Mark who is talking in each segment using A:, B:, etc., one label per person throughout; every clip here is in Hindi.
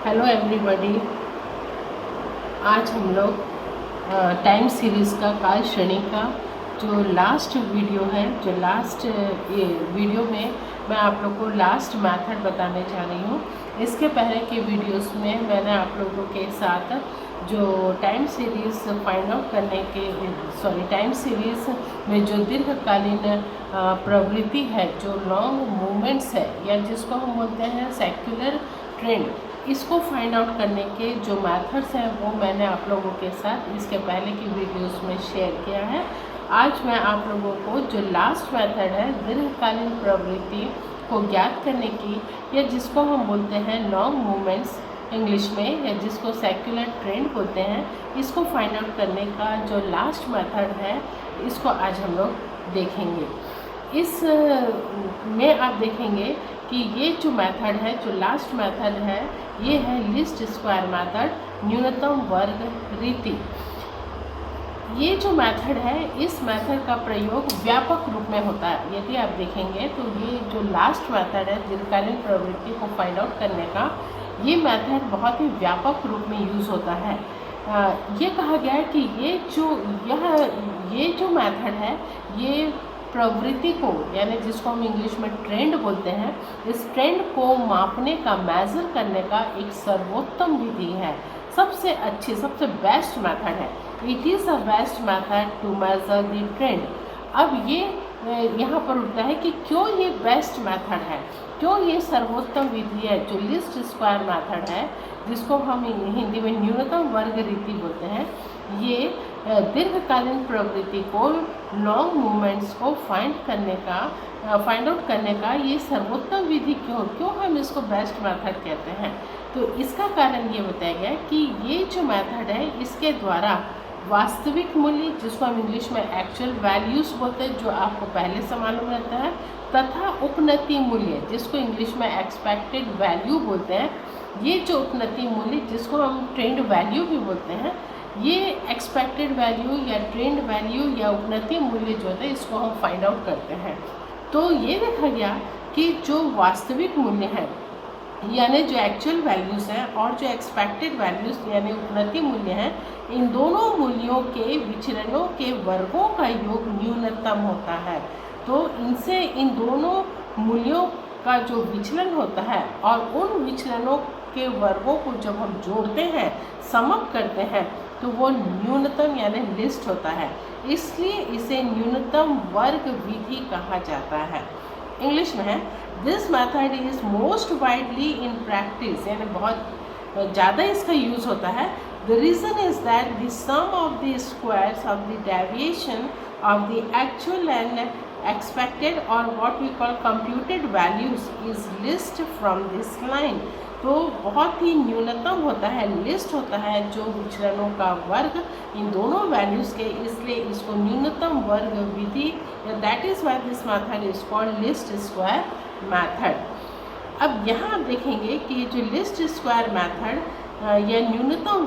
A: Hello everybody. आज हम लोग टाइम सीरीज़ का काल श्रेणी का जो लास्ट वीडियो है, जो लास्ट ये वीडियो में मैं आप लोग को लास्ट मेथड बताने जा रही हूँ। इसके पहले के वीडियोस में मैंने आप लोगों के साथ जो टाइम सीरीज़ फाइंड आउट करने के टाइम सीरीज़ में जो दीर्घकालीन प्रवृत्ति है, जो लॉन्ग मूवमेंट्स है या जिसको हम बोलते हैं सेक्युलर ट्रेंड, इसको फाइंड आउट करने के जो मेथड्स हैं वो मैंने आप लोगों के साथ इसके पहले की वीडियोस में शेयर किया है। आज मैं आप लोगों को जो लास्ट मेथड है दीर्घकालीन प्रवृत्ति को ज्ञात करने की, या जिसको हम बोलते हैं लॉन्ग मूवमेंट्स इंग्लिश में, या जिसको सेक्युलर ट्रेंड बोलते हैं, इसको फाइंड आउट करने का जो लास्ट मेथड है इसको आज हम लोग देखेंगे। इस में आप देखेंगे कि ये जो मेथड है, जो लास्ट मेथड है, ये है लीस्ट स्क्वायर मेथड, न्यूनतम वर्ग रीति। ये जो मेथड है, इस मेथड का प्रयोग व्यापक रूप में होता है। यदि आप देखेंगे तो ये जो लास्ट मेथड है दीर्घकालीन प्रवृत्ति को फाइंड आउट करने का, ये मेथड बहुत ही व्यापक रूप में यूज़ होता है। ये कहा गया है कि ये जो मेथड है, ये प्रवृत्ति को, यानी जिसको हम इंग्लिश में ट्रेंड बोलते हैं, इस ट्रेंड को मापने का, मेज़र करने का एक सर्वोत्तम विधि है, सबसे अच्छी, सबसे बेस्ट मेथड है। It is a best method to measure the trend. अब ये यहाँ पर उठता है कि क्यों ये बेस्ट मेथड है, क्यों ये सर्वोत्तम विधि है, जो लीस्ट स्क्वायर मेथड है, जिसको हम हिंदी में न्यूनतम वर्ग रीति बोलते हैं। ये दीर्घकालीन प्रवृत्ति को, लॉन्ग मूवमेंट्स को फाइंड आउट करने का ये सर्वोत्तम विधि क्यों हम इसको बेस्ट मेथड कहते हैं। तो इसका कारण ये बताया गया कि ये जो मेथड है, इसके द्वारा वास्तविक मूल्य, जिसको हम इंग्लिश में एक्चुअल वैल्यूज़ बोलते हैं, जो आपको पहले से मालूम रहता है, तथा उपनति मूल्य, जिसको इंग्लिश में एक्सपेक्टेड वैल्यू बोलते हैं, ये जो उपनति मूल्य, जिसको हम ट्रेंड वैल्यू भी बोलते हैं, ये एक्सपेक्टेड वैल्यू या ट्रेंड वैल्यू या उपनति मूल्य जो है, इसको हम फाइंड आउट करते हैं। तो ये देखा गया कि जो वास्तविक मूल्य है, यानी जो एक्चुअल वैल्यूज़ हैं, और जो एक्सपेक्टेड वैल्यूज़ यानी उपनति मूल्य हैं, इन दोनों मूल्यों के विचलनों के वर्गों का योग न्यूनतम होता है। तो इनसे, इन दोनों मूल्यों का जो विचलन होता है, और उन विचलनों के वर्गों को जब हम जोड़ते हैं, समअप करते हैं, तो वो न्यूनतम यानी लिस्ट होता है। इसलिए इसे न्यूनतम वर्ग विधि कहा जाता है। इंग्लिश में है, this method is most widely in practice, यानी बहुत ज़्यादा इसका यूज़ होता है। The reason is that the sum of the squares of the deviation of the actual and expected और what we call computed values is least from this line. तो बहुत ही न्यूनतम होता है, लिस्ट होता है जो विचलनों का वर्ग इन दोनों वैल्यूज़ के, इसलिए इसको न्यूनतम वर्ग विधि, that is why this method is called least square method. अब यहाँ आप देखेंगे कि ये जो लिस्ट स्क्वायर मेथड या न्यूनतम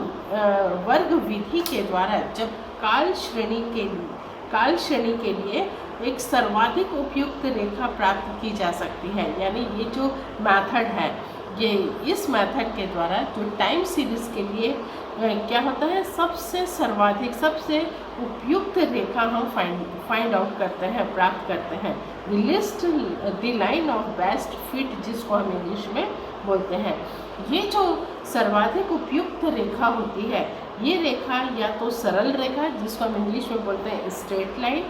A: वर्ग विधि के द्वारा जब काल श्रेणी के लिए एक सर्वाधिक उपयुक्त रेखा प्राप्त की जा सकती है, यानी ये जो मेथड है, ये इस मेथड के द्वारा जो टाइम सीरीज़ के लिए क्या होता है, सबसे सर्वाधिक, सबसे उपयुक्त रेखा हम फाइंड आउट करते हैं, प्राप्त करते हैं। The line of best fit, जिसको हम इंग्लिश में बोलते हैं। ये जो सर्वाधिक उपयुक्त रेखा होती है, ये रेखा या तो सरल रेखा, जिसको हम इंग्लिश में बोलते हैं स्ट्रेट लाइन,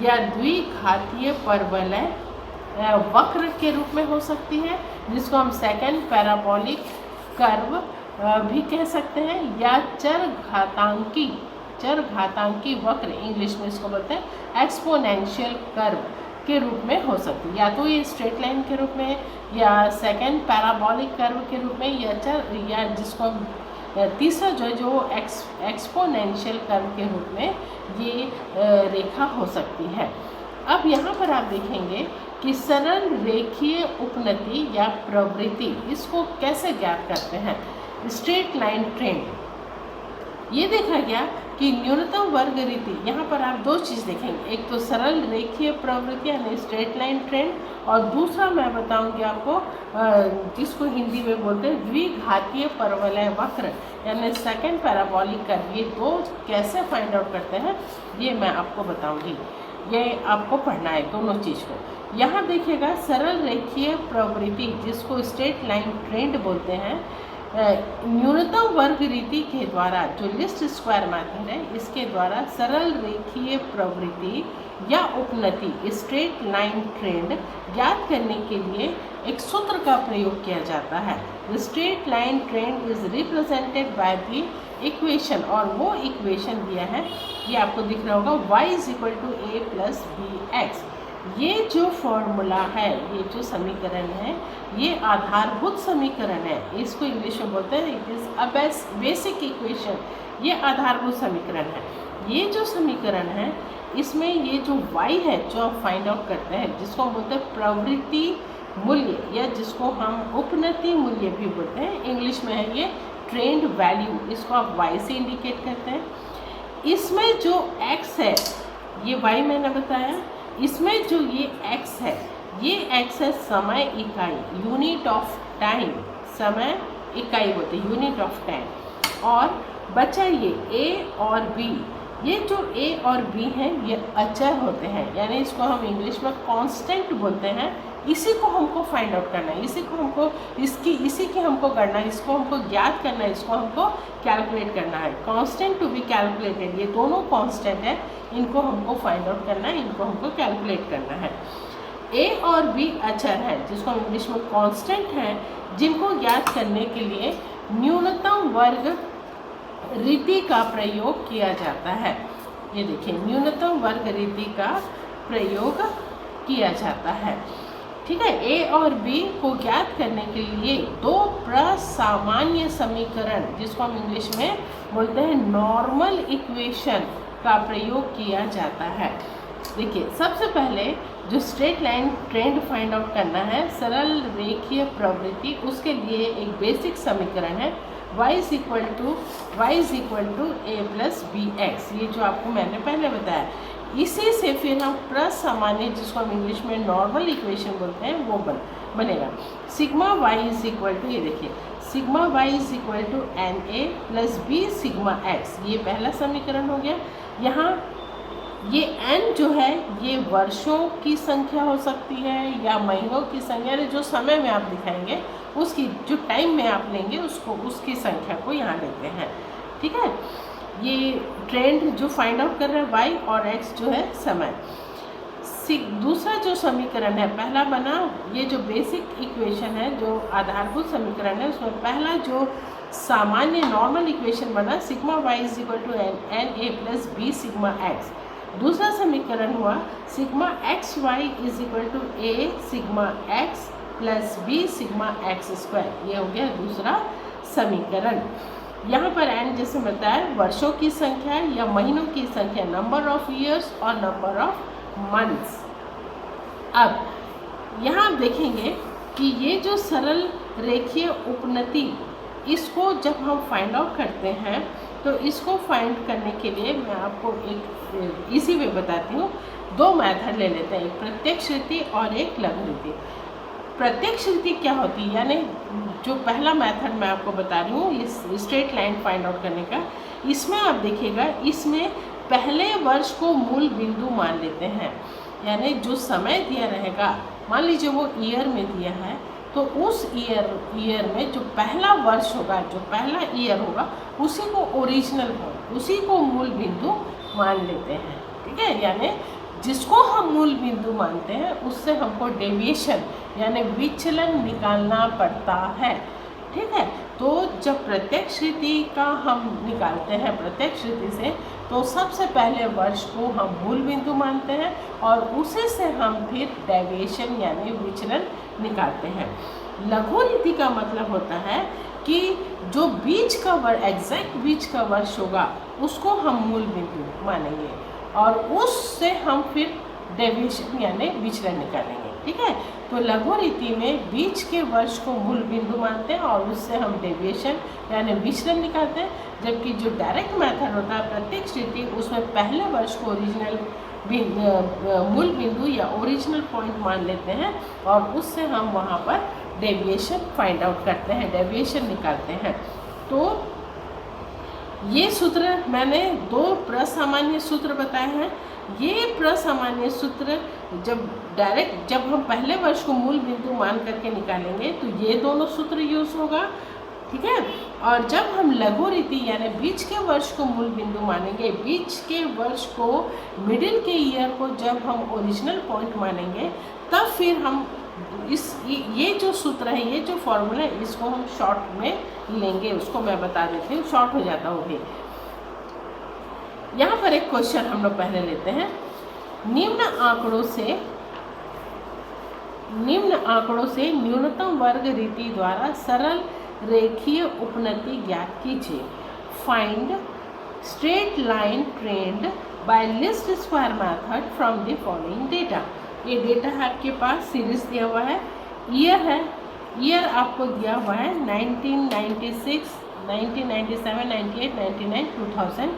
A: या द्विघातीय परवलय वक्र के रूप में हो सकती है, जिसको हम सेकंड पैराबोलिक कर्व भी कह सकते हैं, या चरघातांकी वक्र, इंग्लिश में इसको बोलते हैं एक्सपोनेंशियल कर्व के रूप में हो सकती है। या तो ये स्ट्रेट लाइन के रूप में, या सेकंड पैराबोलिक कर्व के रूप में, या जिसको हम तीसरा जो एक्सपोनेंशियल कर्व के रूप में ये रेखा हो सकती है। अब यहाँ पर आप देखेंगे कि सरल रेखीय उपनति या प्रवृत्ति, इसको कैसे ज्ञात करते हैं। स्ट्रेट लाइन ट्रेंड, ये देखा गया कि कि न्यूनतम वर्ग रीति, यहाँ पर आप दो चीज़ देखेंगे, एक तो सरल रेखीय प्रवृत्ति यानी स्ट्रेट लाइन ट्रेंड, और दूसरा मैं बताऊंगी आपको जिसको हिंदी में बोलते हैं द्विघातीय परवलय वक्र यानी सेकंड पैराबोलिक कर्व। ये दो कैसे फाइंड आउट करते हैं ये मैं आपको बताऊंगी, ये आपको पढ़ना है दोनों चीज़ को। यहाँ देखिएगा सरल रेखीय प्रवृत्ति जिसको स्ट्रेट लाइन ट्रेंड बोलते हैं, न्यूनतम वर्ग रीति के द्वारा जो लीस्ट स्क्वायर मेथड है इसके द्वारा सरल रेखीय प्रवृत्ति या उपनति स्ट्रेट लाइन ट्रेंड ज्ञात करने के लिए एक सूत्र का प्रयोग किया जाता है। The straight line trend is represented by the equation, और वो इक्वेशन दिया है, ये आपको दिख रहा होगा y = a + bx। ये जो फॉर्मूला है, ये जो समीकरण है, ये आधारभूत समीकरण है, इसको इंग्लिश में बोलते हैं it is a basic equation. ये आधारभूत समीकरण है। ये जो समीकरण है इसमें ये जो y है जो आप फाइंड आउट करते हैं, जिसको हम बोलते हैं प्रवृत्ति मूल्य या जिसको हम उपनति मूल्य भी बोलते हैं, इंग्लिश में है ये ट्रेंड वैल्यू, इसको आप y से इंडिकेट करते हैं। इसमें जो x है, ये y मैंने बताया, इसमें जो ये x है, ये x है समय इकाई, यूनिट ऑफ टाइम, समय इकाई बोलते हैं यूनिट ऑफ टाइम। और बचा ये a और b, ये जो a और b हैं ये अचर होते हैं, यानी इसको हम इंग्लिश में कांस्टेंट बोलते हैं। इसी को हमको फाइंड आउट करना है, इसी की हमको गणना, इसको हमको ज्ञात करना है, इसको हमको कैलकुलेट करना है। कांस्टेंट टू बी कैलकुलेटेड, ये दोनों कांस्टेंट है, इनको हमको फाइंड आउट करना है, इनको हमको कैलकुलेट करना है। a और b अचर है जिसको हम इंग्लिश में कांस्टेंट हैं, जिनको ज्ञात करने के लिए न्यूनतम वर्ग रीति का प्रयोग किया जाता है। ये देखिए न्यूनतम वर्ग रीति का प्रयोग किया जाता है। ठीक है, a और b को ज्ञात करने के लिए दो प्रसामान्य समीकरण जिसको हम इंग्लिश में बोलते हैं नॉर्मल इक्वेशन का प्रयोग किया जाता है। देखिए सबसे पहले जो straight line trend find out करना है, सरल रेखीय प्रवृत्ति, उसके लिए एक बेसिक समीकरण है y = a + bx। ये जो आपको मैंने पहले बताया, इसी से फिर हम प्रसामान्य जिसको हम इंग्लिश में नॉर्मल इक्वेशन बोलते हैं वो बनेगा। सिग्मा y = ये देखिए sigma y = na + b sigma x, ये पहला समीकरण हो गया। यहाँ ये n जो है ये वर्षों की संख्या हो सकती है या महीनों की संख्या, जो समय में आप दिखाएंगे उसकी, जो टाइम में आप लेंगे उसको, उसकी संख्या को यहाँ लेते हैं। ठीक है, ये ट्रेंड जो फाइंड आउट कर रहे हैं y और x जो है समय। दूसरा जो समीकरण है, पहला बना ये जो बेसिक इक्वेशन है, जो आधारभूत समीकरण है, उसमें पहला जो सामान्य नॉर्मल इक्वेशन बना sigma y = na + b sigma x। दूसरा समीकरण हुआ sigma xy = a sigma x + b sigma x²। ये हो गया दूसरा समीकरण। यहाँ पर n जैसे बताया वर्षों की संख्या या महीनों की संख्या, नंबर ऑफ ईयर्स और नंबर ऑफ मंथ्स। अब यहाँ आप देखेंगे कि ये जो सरल रेखीय उपनति, इसको जब हम फाइंड आउट करते हैं तो इसको फाइंड करने के लिए मैं आपको एक इसी में बताती हूँ, दो मेथड ले लेते हैं, एक प्रत्यक्ष रीति और एक लघु रीति। प्रत्यक्ष रीति क्या होती है, यानी जो पहला मेथड मैं आपको बता रही हूँ ये स्ट्रेट लाइन फाइंड आउट करने का, इसमें आप देखिएगा इसमें पहले वर्ष को मूल बिंदु मान लेते हैं, यानी जो समय दिया रहेगा, मान लीजिए वो ईयर में दिया है, तो उस ईयर में जो पहला वर्ष होगा, जो पहला ईयर होगा, उसी को ओरिजिनल पॉइंट, उसी को मूल बिंदु मान लेते हैं। ठीक है, यानी जिसको हम मूल बिंदु मानते हैं उससे हमको डेविएशन यानी विचलन निकालना पड़ता है। ठीक है, तो जब प्रत्यक्ष रीति का हम निकालते हैं प्रत्यक्ष रीति से, तो सबसे पहले वर्ष को हम मूल बिंदु मानते हैं और उसी से हम फिर डेविएशन यानी विचलन निकालते हैं। लघु रीति का मतलब होता है कि जो बीच का वर्ष, एग्जैक्ट बीच का वर्ष होगा, उसको हम मूल बिंदु मानेंगे और उससे हम फिर डेविएशन यानी विचलन निकालेंगे। ठीक है। तो लघु रीति में बीच के वर्ष को मूल बिंदु मानते हैं और उससे हम डेविएशन यानी विचलन निकालते हैं, जबकि जो डायरेक्ट मेथड होता है प्रत्यक्ष रीति, उसमें पहले वर्ष को ओरिजिनल मूल बिंदु या ओरिजिनल पॉइंट मान लेते हैं और उससे हम वहाँ पर डेविएशन फाइंड आउट करते हैं, डेविएशन निकालते हैं। तो ये सूत्र मैंने 2 प्रसामान्य सूत्र बताए हैं। ये प्रसामान्य सूत्र जब हम पहले वर्ष को मूल बिंदु मान करके निकालेंगे तो ये दोनों सूत्र यूज़ होगा, ठीक है। और जब हम लघु रीति यानी बीच के वर्ष को मूल बिंदु मानेंगे, बीच के वर्ष को मिडिल के ईयर को जब हम ओरिजिनल पॉइंट मानेंगे, तब फिर हम ये जो सूत्र है, ये जो फॉर्मूला है, इसको हम शॉर्ट में लेंगे। उसको मैं बता देती हूँ, शॉर्ट हो जाता हो भी। यहाँ पर एक क्वेश्चन हम लोग पहले लेते हैं। निम्न आंकड़ों से न्यूनतम वर्ग रीति द्वारा सरल रेखीय उपनति ज्ञात कीजिए। Find straight line trend bye least square method from the following data. ये डेटा है आपके पास, सीरीज दिया हुआ है, ईयर आपको दिया हुआ है 1996, 1997, 98, 99, 2000।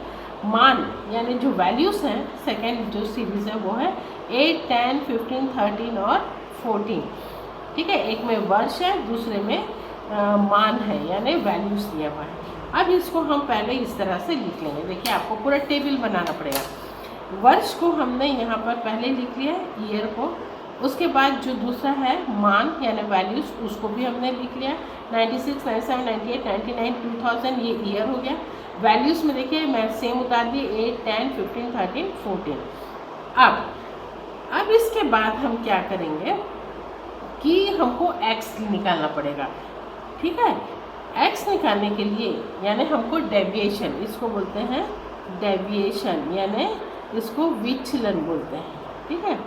A: मान यानी जो वैल्यूज़ हैं, सेकेंड जो सीरीज़ है वो है 8, 10, 15, 13 और 14, ठीक है। एक में वर्ष है, दूसरे में मान है यानी वैल्यूज़ दिया हुआ है। अब इसको हम पहले इस तरह से लिख लेंगे। देखिए, आपको पूरा टेबल बनाना पड़ेगा। वर्ष को हमने यहाँ पर पहले लिख लिया, ईयर को। उसके बाद जो दूसरा है मान यानी वैल्यूज़, उसको भी हमने लिख लिया। 96, 97, 98, 99, 2000 ये ईयर हो गया। वैल्यूज़ में देखिए मैं सेम उतार दिए 8, 10, 15, 13, 14। अब इसके बाद हम क्या करेंगे कि हमको x निकालना पड़ेगा, ठीक है। x निकालने के लिए यानी हमको डेविएशन, इसको बोलते हैं डेविएशन, यानी इसको विचलन बोलते हैं, ठीक है।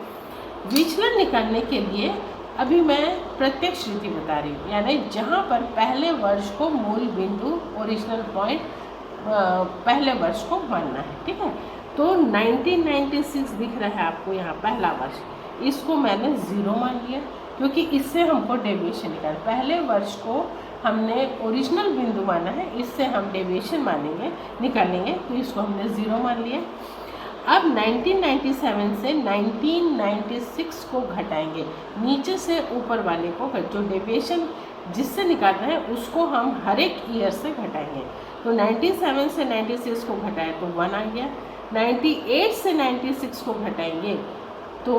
A: विचलन निकालने के लिए अभी मैं प्रत्यक्ष रीति बता रही हूँ, यानी जहाँ पर पहले वर्ष को मूल बिंदु ओरिजिनल पॉइंट पहले वर्ष को मानना है, ठीक है। तो 1996 दिख रहा है आपको यहाँ पहला वर्ष, इसको मैंने 0 मान लिया क्योंकि इससे हमको डेविएशन निकालना। पहले वर्ष को हमने ओरिजिनल बिंदु माना है, इससे हम डेविएशन निकालेंगे, तो इसको हमने 0 मान लिया। अब 1997 से 1996 को घटाएंगे, नीचे से ऊपर वाले को, जो डेविएशन जिससे निकालना है उसको हम हर एक ईयर से घटाएंगे। तो 97 से 96 को घटाए तो 1 आ गया। 98 से 96 को घटाएंगे तो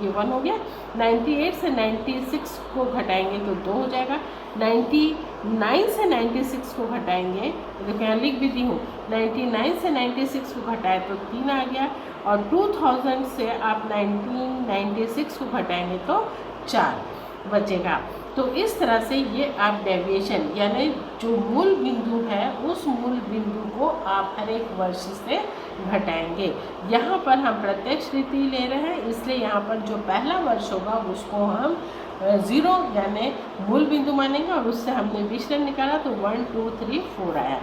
A: ये 1 हो गया। 98 से 96 को घटाएंगे तो 2 हो जाएगा। 99 से 96 को घटाएंगे तो देखिए यहाँ लिख भी दी हूँ, 99 से 96 को घटाए तो 3 आ गया। और 2000 से आप 1996 को घटाएंगे तो 4 बचेगा। तो इस तरह से ये आप डेविएशन यानी जो मूल बिंदु है उस मूल बिंदु को आप हर एक वर्ष से घटाएंगे। यहाँ पर हम प्रत्यक्ष रीति ले रहे हैं, इसलिए यहाँ पर जो पहला वर्ष होगा उसको हम 0 यानी मूल बिंदु मानेंगे और उससे हमने विचलन निकाला तो 1, 2, 3, 4 आया।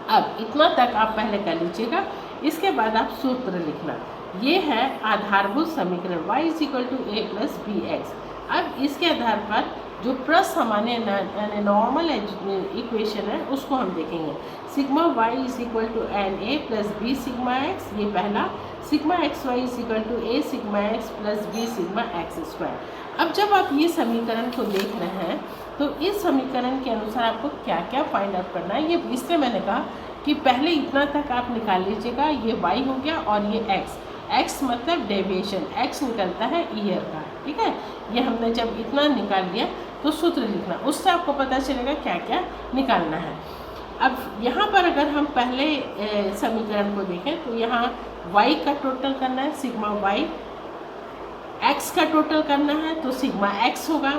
A: अब इतना तक आप पहले कर लीजिएगा। इसके बाद आप सूत्र लिखना, ये है आधारभूत समीकरण y = a + bx। अब इसके आधार पर जो प्रसामान्य यानी नॉर्मल इक्वेशन है उसको हम देखेंगे। Sigma y = na + b sigma x, ये पहला। Sigma xy = a sigma x + b sigma x²। अब जब आप ये समीकरण को देख रहे हैं तो इस समीकरण के अनुसार आपको क्या क्या फाइंड आउट करना है, ये इसलिए मैंने कहा कि पहले इतना तक आप निकाल लीजिएगा। ये y हो गया और ये x मतलब डेविएशन, x निकलता है ईयर का, ठीक है। ये हमने जब इतना निकाल लिया तो सूत्र लिखना, उससे आपको पता चलेगा क्या क्या निकालना है। अब यहाँ पर अगर हम पहले समीकरण को देखें तो यहाँ y का टोटल करना है सिग्मा y, x का टोटल करना है तो सिग्मा x होगा।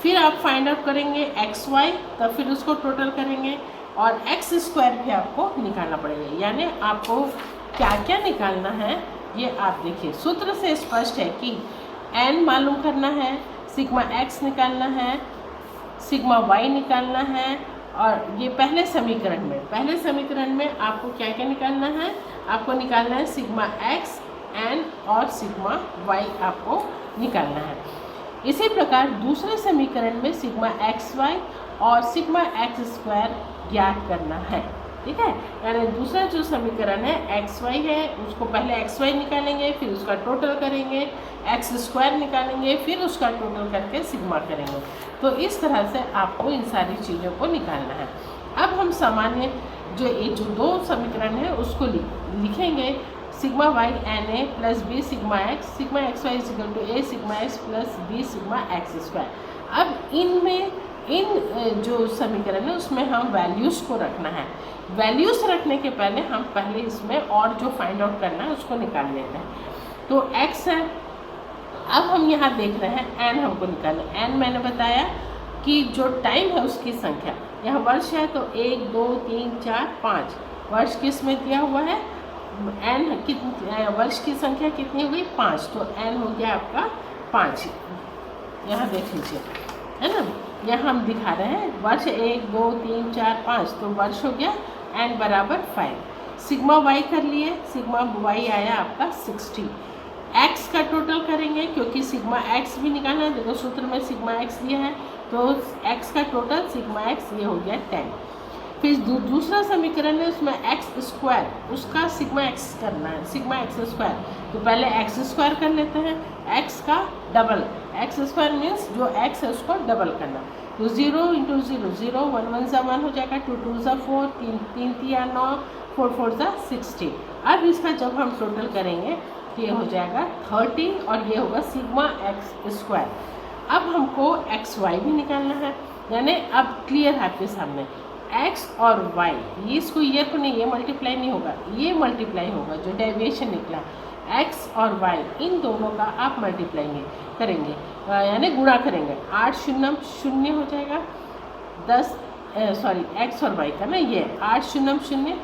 A: फिर आप फाइंड आउट करेंगे xy, तब फिर उसको टोटल करेंगे और x² भी आपको निकालना पड़ेगा। यानी आपको क्या क्या निकालना है ये आप देखिए, सूत्र से स्पष्ट है कि n मालूम करना है, सिग्मा x निकालना है, सिग्मा y निकालना है। और ये पहले समीकरण में आपको क्या क्या निकालना है, आपको निकालना है सिग्मा x, एन और सिग्मा वाई आपको निकालना है। इसी प्रकार दूसरे समीकरण में सिग्मा एक्स वाई और सिग्मा एक्स स्क्वायर ज्ञात करना है। ठीक है, यानी दूसरा जो समीकरण है एक्स वाई है, उसको पहले एक्स वाई निकालेंगे, फिर उसका टोटल करेंगे, एक्स स्क्वायर निकालेंगे, फिर उसका टोटल करके सिग्मा करेंगे। तो इस तरह से आपको इन सारी चीज़ों को निकालना है। अब हम सामान्य जो दो समीकरण है उसको लिखेंगे। Sigma y n a plus b sigma x y equal to a sigma x plus b sigma x square. अब इन जो समीकरण है उसमें हम वैल्यूज़ को रखना है। वैल्यूज़ रखने के पहले इसमें और जो फाइंड आउट करना है उसको निकाल लेते हैं। तो x है, अब हम यहाँ देख रहे हैं n हमको निकालना। n मैंने बताया कि जो टाइम है उसकी संख्या, यहाँ वर्ष है तो 1 2 3 4 5 वर्ष किस में दिया हुआ है, n कितनी वर्ष की संख्या कितनी हो गई 5, तो n हो गया आपका 5। यहाँ देख लीजिए, है ना, यहाँ हम दिखा रहे हैं वर्ष 1 2 3 4 5, तो वर्ष हो गया n बराबर 5। सिग्मा y कर लिए, सिग्मा y आया आपका 60। x का टोटल करेंगे क्योंकि सिग्मा x भी निकालना है, देखो सूत्र में सिग्मा x दिया है, तो x का टोटल सिग्मा x ये हो गया 10। फिर दूसरा समीकरण है उसमें एक्स स्क्वायर, उसका सिग्मा एक्स करना है, सिग्मा एक्स स्क्वायर। तो पहले एक्स स्क्वायर कर लेते हैं, एक्स का डबल, एक्स स्क्वायर मीन्स जो एक्स है उसको डबल करना। तो 0 इंटू 0 0, 1 1 सा 1 हो जाएगा, 2 2 सा 4, 3 3 3 9, 4 4 सा 60। अब इसका जब हम टोटल करेंगे तो ये हो जाएगा 30 और ये होगा सिग्मा एक्स स्क्वायर। अब हमको एक्स वाई भी निकालना है, यानी अब क्लियर है आपके सामने x और y, ये इसको ये तो नहीं, ये मल्टीप्लाई नहीं होगा, ये मल्टीप्लाई होगा, जो डेविएशन निकला x और y इन दोनों का आप मल्टीप्लाई करेंगे, यानी गुणा करेंगे। 8 शून्य 0 हो जाएगा, 10 x और y का ना, ये 8 शून्य 0,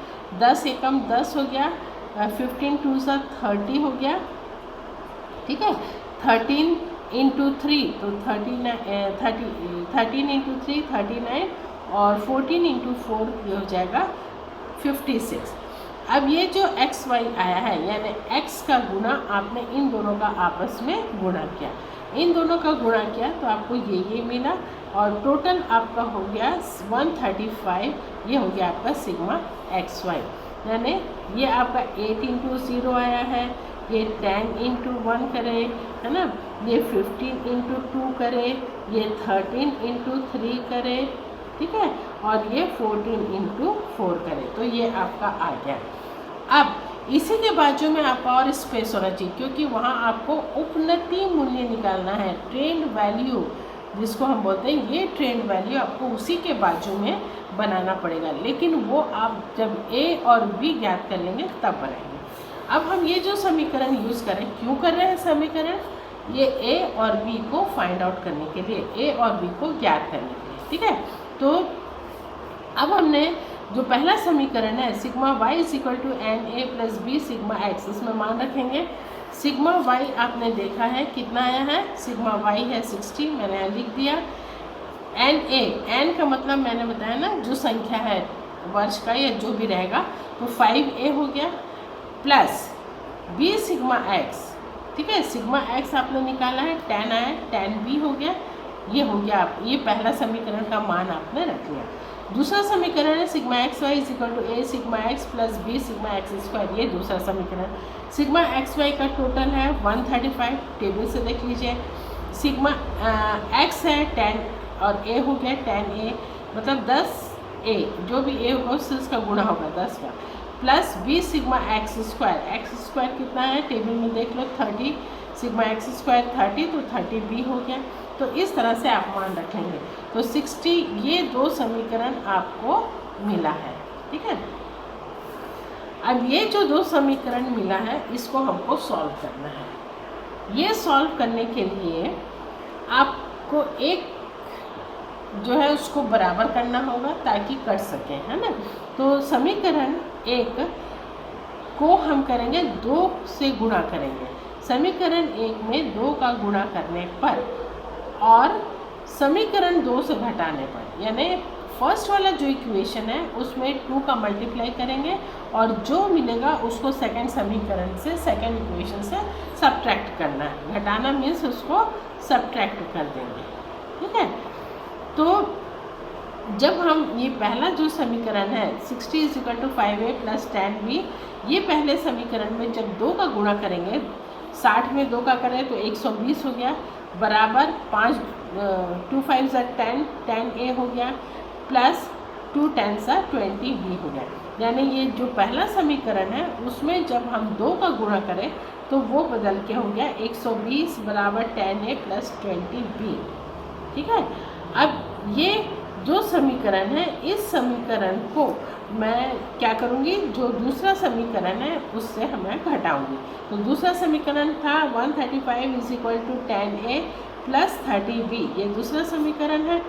A: 10 एकम 10 हो गया, 15 2 सा 30 हो गया। ठीक है, 13 इंटू 3 तो 13 इंटू 3 39 और 14 इंटू 4 ये हो जाएगा 56। अब ये जो एक्स वाई आया है, यानी x का गुना आपने इन दोनों का आपस में गुणा किया, इन दोनों का गुणा किया तो आपको ये मिला, और टोटल आपका हो गया 135। ये हो गया आपका सिग्मा एक्स वाई, यानी ये आपका 8 इंटू 0 आया है, ये 10 इंटू 1 करे, है ना, ये 15 इंटू 2 करे, ये 13 इंटू 3 करे, ठीक है, और ये 14 इंटू 4 करे, तो ये आपका आ गया। अब इसी के बाजू में आपका और स्पेस होना चाहिए, क्योंकि वहाँ आपको उपनति मूल्य निकालना है, ट्रेंड वैल्यू जिसको हम बोलते हैं, ये ट्रेंड वैल्यू आपको उसी के बाजू में बनाना पड़ेगा, लेकिन वो आप जब ए और बी ज्ञात कर लेंगे तब बनाएंगे। अब हम ये जो समीकरण यूज़ करें, क्यों कर रहे हैं समीकरण, ये ए और बी को फाइंड आउट करने के लिए, ए और बी को ज्ञात करने के लिए। ठीक है, तो अब हमने जो पहला समीकरण है sigma y is equal to n a plus b sigma x, इसमें मान रखेंगे सिग्मा y आपने देखा है कितना आया है, सिग्मा y है 60, मैंने यहाँ लिख दिया। एन ए, एन का मतलब मैंने बताया ना, जो संख्या है वर्ष का या जो भी रहेगा, तो 5a हो गया, प्लस b सिग्मा x। ठीक है, सिग्मा x आपने निकाला है 10 आया, 10b हो गया, ये हो गया। आप ये पहला समीकरण का मान आपने रख लिया। दूसरा समीकरण है sigma x y is equal to a sigma x plus b sigma x square, ये दूसरा समीकरण। सिग्मा एक्स वाई का टोटल है 135, टेबल से देख लीजिए। सिग्मा एक्स है 10 और ए हो गया 10a, मतलब 10a, जो भी a होगा उससे उसका गुणा होगा 10 का, plus b sigma x square कितना है टेबल में देख लो 30, सिग्मा एक्स स्क्वायर 30, तो 30b हो गया। तो इस तरह से आप मान रखेंगे, तो 60 ये दो समीकरण आपको मिला है। ठीक है, अब ये जो दो समीकरण मिला है इसको हमको सॉल्व करना है। ये सॉल्व करने के लिए आपको एक जो है उसको बराबर करना होगा ताकि कर सकें, है ना। तो समीकरण एक को हम करेंगे 2 से गुणा करेंगे, समीकरण 1 में 2 का गुणा करने पर और समीकरण 2 से घटाने पर, यानी फर्स्ट वाला जो इक्वेशन है उसमें 2 का मल्टीप्लाई करेंगे और जो मिलेगा उसको सेकंड समीकरण से, सेकंड इक्वेशन से सब्ट्रैक्ट करना है। घटाना मीन्स उसको सब्ट्रैक्ट कर देंगे, ठीक है। तो जब हम ये पहला जो समीकरण है 60 = 5a + 10b, ये पहले समीकरण में जब 2 का गुणा करेंगे, 60 में 2 का करें तो 120 हो गया, बराबर 5 2 5 10, 10a हो गया, प्लस 2 10 20b हो गया। यानी ये जो पहला समीकरण है उसमें जब हम 2 का गुणा करें तो वो बदल के हो गया 120 बराबर 10a + 20b, ठीक है। अब ये जो समीकरण है, इस समीकरण को मैं क्या करूँगी, जो दूसरा समीकरण है उससे मैं घटाऊँगी। तो दूसरा समीकरण था 135 = 10a + 30b, ये दूसरा समीकरण है।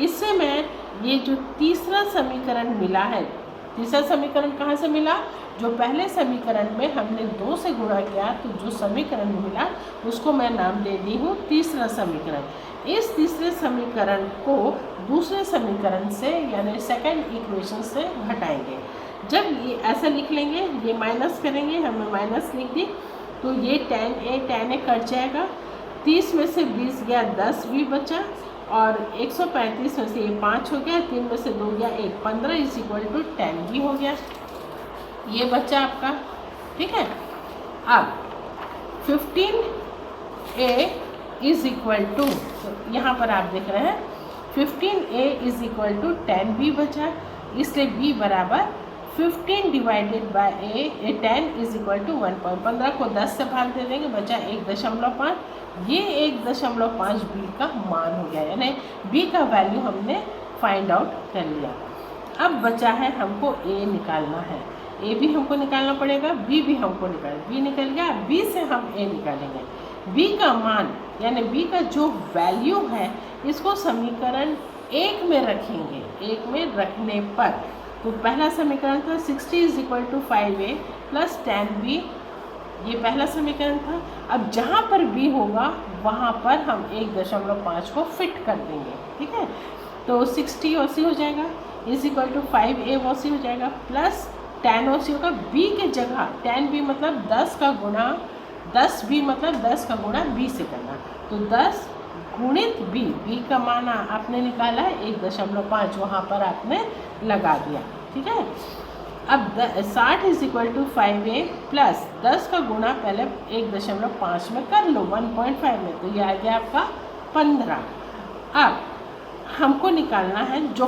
A: इससे मैं ये जो तीसरा समीकरण मिला है, तीसरा समीकरण कहाँ से मिला, जो पहले समीकरण में हमने 2 से गुणा किया तो जो समीकरण मिला उसको मैं नाम दे दी हूँ तीसरा समीकरण। इस तीसरे समीकरण को दूसरे समीकरण से यानी सेकंड इक्वेशन से घटाएंगे। जब ये ऐसा लिख लेंगे, ये माइनस करेंगे, हमने माइनस लिख दी, तो ये 10a कट जाएगा, 30 में से 20 गया, 10 भी बचा, और 135 में से ये 5 हो गया, 3 में से 2 गया 1, 15 = 10 भी हो गया, ये बच्चा आपका, ठीक है। अब 15a = यहाँ पर आप देख रहे हैं 15a = 10b बचा, इसलिए b बराबर 15 डिवाइडेड बाय a 10 = 1.15 को 10 से भाग दे देंगे, बचा 1.5, ये 1.5 b का मान हो गया, यानी b का वैल्यू हमने फाइंड आउट कर लिया। अब बचा है हमको a निकालना है, a भी हमको निकालना पड़ेगा, b भी हमको b निकल गया, b से हम a निकालेंगे। b का मान यानी b का जो वैल्यू है इसको समीकरण 1 में रखेंगे। 1 में रखने पर तो पहला समीकरण था 60 = 5a + 10b, ये पहला समीकरण था। अब जहाँ पर b होगा वहाँ पर हम 1.5 को फिट कर देंगे, ठीक है। तो 60 OC हो जाएगा, = 5a OC हो जाएगा, प्लस 10 OC होगा। b के जगह 10b मतलब 10 का गुणा, 10b मतलब 10 का गुणा b से करना, तो 10 गुणित b का मान आपने निकाला है 1.5, वहाँ पर आपने लगा दिया, ठीक है। अब 60 = 5a प्लस 10 का गुणा पहले 1.5 में कर लो, 1.5 में, तो ये आ गया आपका 15। अब हमको निकालना है जो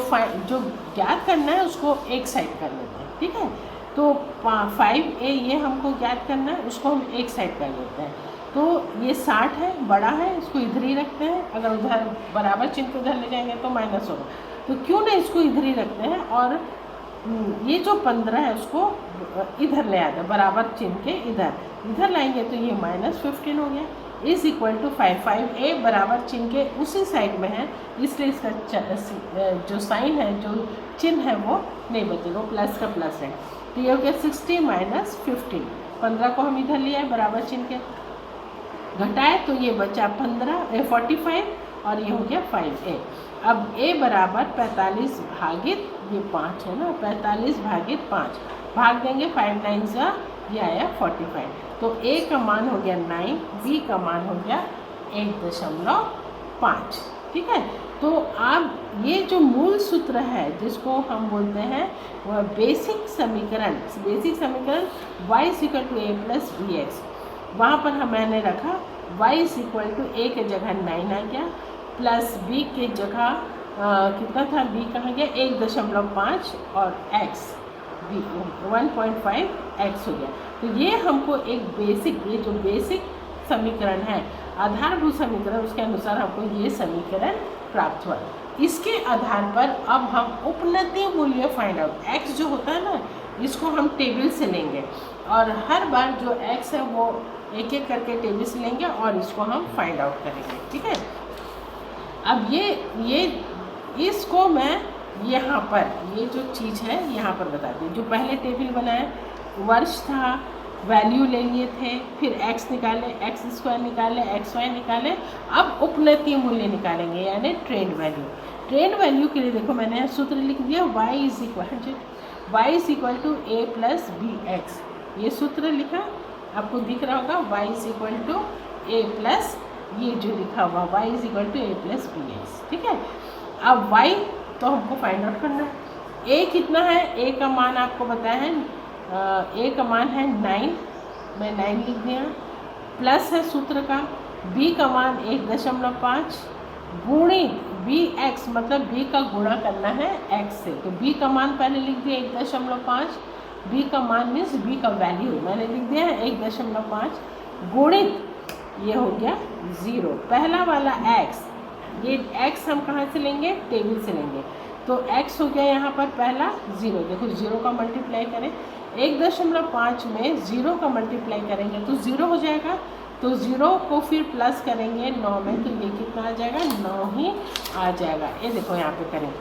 A: ज्ञात करना है उसको एक साइड कर लेते हैं, ठीक है। तो 5a ये हमको ज्ञात करना है, उसको हम एक साइड कर लेते हैं। तो ये 60 है, बड़ा है, इसको इधर ही रखते हैं, अगर उधर बराबर चिन्ह को उधर ले जाएंगे तो माइनस होगा, तो क्यों नहीं इसको इधर ही रखते हैं, और ये जो 15 है उसको इधर ले आते हैं, बराबर चिन्ह के इधर लाएंगे तो ये -15 हो गया, = 5a बराबर चिन्ह के उसी साइड में है, इसलिए इसका जो साइन है, जो चिन्ह है वो नहीं बचेगा, प्लस का प्लस है, तो ये हो गया 60 - 15। 15 को हम इधर लिया है बराबर चिन्ह के, घटाए तो ये बचा 45 और ये हो गया 5a। अब a बराबर 45 भागित ये 5 है ना, 45/5 भाग देंगे, 5 9 ये आया 45, तो a का मान हो गया 9, b का मान हो गया 1.5, ठीक है। तो अब ये जो मूल सूत्र है जिसको हम बोलते हैं वह बेसिक समीकरण y = a + bx, वहाँ पर मैंने रखा y = a के जगह 9 आ गया, प्लस b के जगह कितना था, b कहाँ गया 1.5 और x b 1.5 x हो गया। तो ये हमको एक ये जो बेसिक समीकरण है, आधारभूत समीकरण, उसके अनुसार हमको ये समीकरण प्राप्त हुआ। इसके आधार पर अब हम उपनति मूल्य फाइंड आउट, x जो होता है ना, इसको हम टेबल से लेंगे और हर बार जो x है वो एक एक करके टेबल से लेंगे और इसको हम फाइंड आउट करेंगे, ठीक है। अब ये इसको मैं यहाँ पर ये जो चीज़ है यहाँ पर बता दी, जो पहले टेबल बनाया वर्ष था, वैल्यू ले लिए थे, फिर x निकाले, x² निकाले, xy निकाले, अब उपनति मूल्य निकालेंगे यानी ट्रेंड वैल्यू। ट्रेंड वैल्यू के लिए देखो मैंने सूत्र लिख दिया, y is equal to a plus b x. ये सूत्र लिखा, आपको दिख रहा होगा, y is equal to a plus, ये जो लिखा हुआ y is equal to a plus b x. ठीक है, अब y तो हमको फाइंड आउट करना है। a कितना है, a का मान आपको बताया है, a का मान है 9, मैं 9 लिख दिया, प्लस है सूत्र का, b का मान 1.5 गुणित बी एक्स, मतलब b का गुणा करना है x से, तो b का मान पहले लिख दिया 1.5, b का मान मीन्स b का वैल्यू मैंने लिख दिया है 1.5 गुणित ये हो गया 0, पहला वाला x, ये x हम कहाँ से लेंगे, टेबल से लेंगे, तो x हो गया यहाँ पर पहला 0, देखो 0 का मल्टीप्लाई करें, 1.5 में 0 का मल्टीप्लाई करेंगे तो 0 हो जाएगा, तो 0 को फिर प्लस करेंगे 9 में, तो ये कितना आ जाएगा, 9 ही आ जाएगा। ये देखो यहाँ पे करें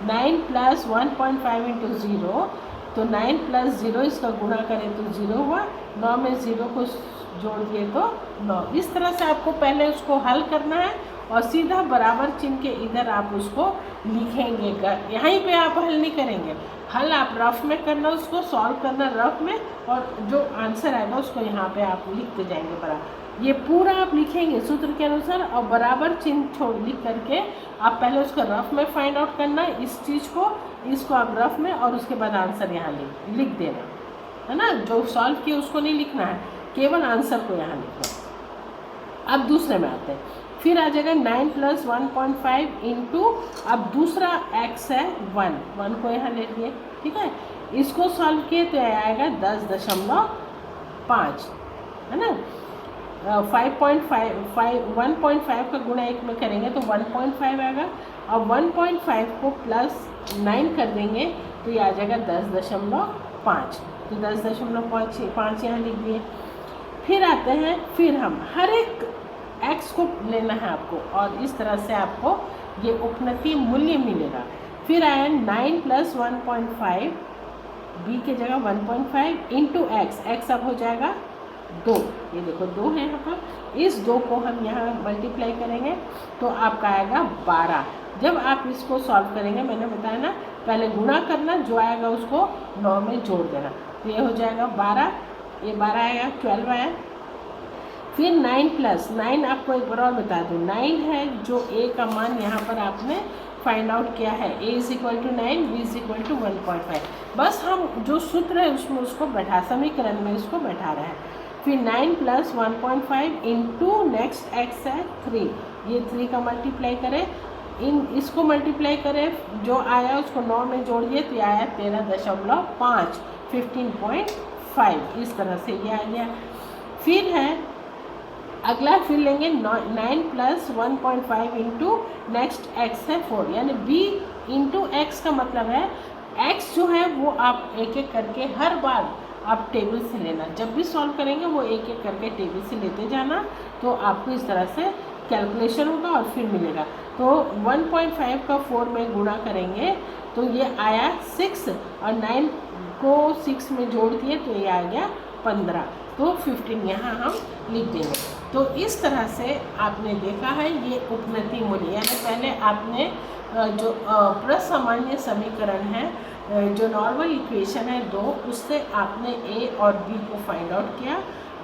A: 9 प्लस 1.5 इंटू 0, तो 9 प्लस 0 इसका गुणा करें तो 0 हुआ, 9 में 0 को जोड़ दिए तो 9। इस तरह से आपको पहले उसको हल करना है और सीधा बराबर चिन्ह के इधर आप उसको लिखेंगे, यहीं पे आप हल नहीं करेंगे, हल आप रफ में करना, उसको सॉल्व करना रफ में, और जो आंसर आएगा उसको यहाँ पे आप लिखते जाएंगे बराबर, ये पूरा आप लिखेंगे सूत्र के अनुसार, और बराबर चिन्ह छोड़ लिख करके आप पहले उसको रफ में फाइंड आउट करना, इस चीज़ को, इसको आप रफ में, और उसके बाद आंसर यहाँ लिख देना है ना, जो सॉल्व किया उसको नहीं लिखना है, केवल आंसर को यहाँ लिखना है। अब दूसरे में आते हैं, फिर आ जाएगा 9 प्लस 1.5 इंटू, अब दूसरा x है 1 को यहाँ ले लिए, ठीक है, इसको सॉल्व किए तो आएगा 10.5, है ना, 1.5 का गुणा 1 में करेंगे तो 1.5 आएगा, अब 1.5 को प्लस 9 कर देंगे तो ये आ जाएगा 10.5, तो 10.5 यहाँ लिख दिए। फिर आते हैं, फिर हम हर एक x को लेना है आपको, और इस तरह से आपको ये उपनति मूल्य मिलेगा। फिर आया 9 प्लस 1.5, b के जगह 1.5 इंटू x अब हो जाएगा 2, ये देखो 2 है यहाँ पर, इस 2 को हम यहाँ मल्टीप्लाई करेंगे तो आपका आएगा 12। जब आप इसको सॉल्व करेंगे, मैंने बताया ना, पहले गुणा करना, जो आएगा उसको 9 में जोड़ देना, तो ये हो जाएगा 12, ये 12 आएगा, 12 आया। फिर 9 प्लस 9, आपको एक बार और बता दूँ, 9 है जो a का मान यहाँ पर आपने फाइंड आउट किया है, a is equal to 9, b is equal to 1.5, बस हम जो सूत्र है उसमें उसको बैठा, समीकरण में इसको बैठा रहे हैं। फिर 9 प्लस 1.5 इंटू नेक्स्ट x है 3, ये 3 का मल्टीप्लाई करें, इसको मल्टीप्लाई करें, जो आया उसको 9 में जोड़िए तो ये आया 13.5, 15.5, इस तरह से ये आ गया। फिर है अगला, फिर लेंगे 9 प्लस 1.5 इंटू नेक्स्ट x है 4, यानी b इंटू एक्स का मतलब है x जो है वो आप एक एक करके हर बार आप टेबल से लेना, जब भी सॉल्व करेंगे वो एक एक करके टेबल से लेते जाना, तो आपको इस तरह से कैलकुलेशन होगा और फिर मिलेगा। तो 1.5 का 4 में गुणा करेंगे तो ये आया 6, और 9 को 6 में जोड़ दिए तो ये आ गया 15, तो 15 यहाँ हम लिख देंगे। तो इस तरह से आपने देखा है ये उपनति मूल्य, यानी पहले आपने जो प्रसामान्य समीकरण है, जो नॉर्मल इक्वेशन है 2, उससे आपने a और b को फाइंड आउट किया,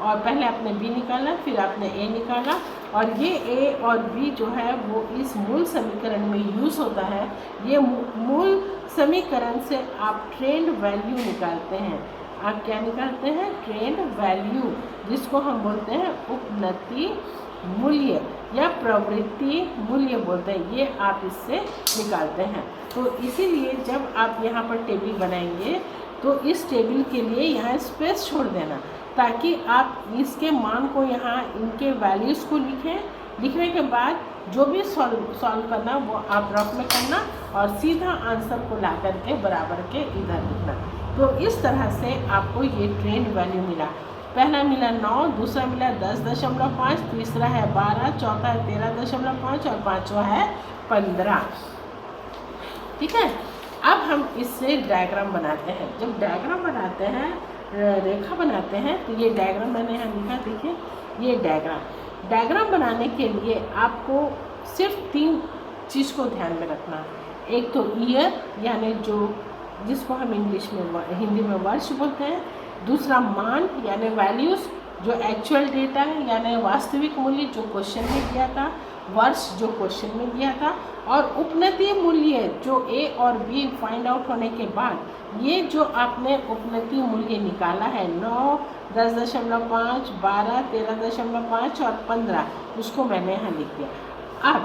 A: और पहले आपने b निकाला, फिर आपने a निकाला, और ये a और b जो है वो इस मूल समीकरण में यूज़ होता है। ये मूल समीकरण से आप ट्रेंड वैल्यू निकालते हैं। आप क्या निकालते हैं? ट्रेंड वैल्यू, जिसको हम बोलते हैं उपनति मूल्य या प्रवृत्ति मूल्य बोलते हैं, ये आप इससे निकालते हैं। तो इसीलिए जब आप यहाँ पर टेबल बनाएंगे तो इस टेबल के लिए यहाँ स्पेस छोड़ देना, ताकि आप इसके मान को यहाँ इनके वैल्यूज़ को लिखें। लिखने के बाद जो भी सॉल्व करना वो आप रफ में करना और सीधा आंसर को ला करके बराबर के इधर लिखना। तो इस तरह से आपको ये ट्रेंड वैल्यू मिला। पहला मिला 9, दूसरा मिला 10.5, तीसरा है 12, चौथा है 13.5 और पाँचवा है 15। ठीक है, अब हम इससे डायग्राम बनाते हैं। जब डायग्राम बनाते हैं, रेखा बनाते हैं, तो ये डायग्राम मैंने यहाँ लिखा, देखिए ये डायग्राम बनाने के लिए आपको सिर्फ 3 चीज़ को ध्यान में रखना। एक तो ईयर यानी जो जिसको हम इंग्लिश में हिंदी में वर्ष बोलते हैं, दूसरा मान यानी वैल्यूज़ जो एक्चुअल डेटा है यानी वास्तविक मूल्य जो क्वेश्चन में दिया था, वर्ष जो क्वेश्चन में दिया था, और उपनति मूल्य जो ए और बी फाइंड आउट होने के बाद ये जो आपने उपनति मूल्य निकाला है 9, 10.5, 12, 13.5 और 15, उसको मैंने यहाँ लिख दिया। अब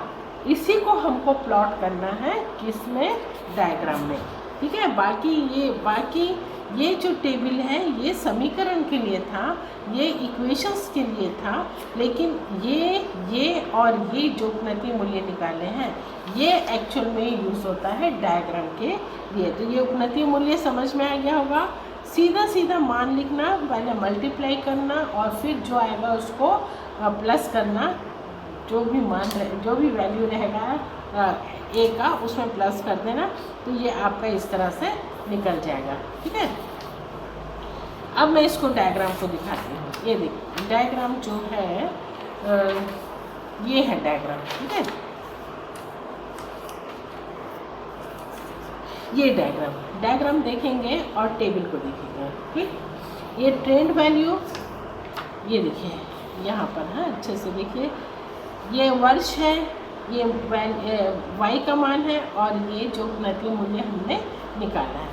A: इसी को हमको प्लॉट करना है किसमें, डायग्राम में, ठीक है। बाकी ये जो टेबल है ये समीकरण के लिए था, ये इक्वेशंस के लिए था, लेकिन ये और ये जो उपनति मूल्य निकाले हैं ये एक्चुअल में यूज़ होता है डायग्राम के लिए। तो ये उपनति मूल्य समझ में आ गया होगा। सीधा मान लिखना, पहले मल्टीप्लाई करना और फिर जो आएगा उसको प्लस करना, जो भी वैल्यू रहेगा ए का उसमें प्लस कर देना, तो ये आपका इस तरह से निकल जाएगा, ठीक है। अब मैं इसको डायग्राम को दिखाती हूँ। ये देखिए डायग्राम जो है ये है डायग्राम, ठीक है। ये डायग्राम देखेंगे और टेबल को देखेंगे, ठीक। ये ट्रेंड वैल्यू ये देखिए यहाँ पर है, अच्छे से देखिए, ये वर्ष है, ये वाई का मान है और ये जो उपनति मूल्य हमने निकाला है।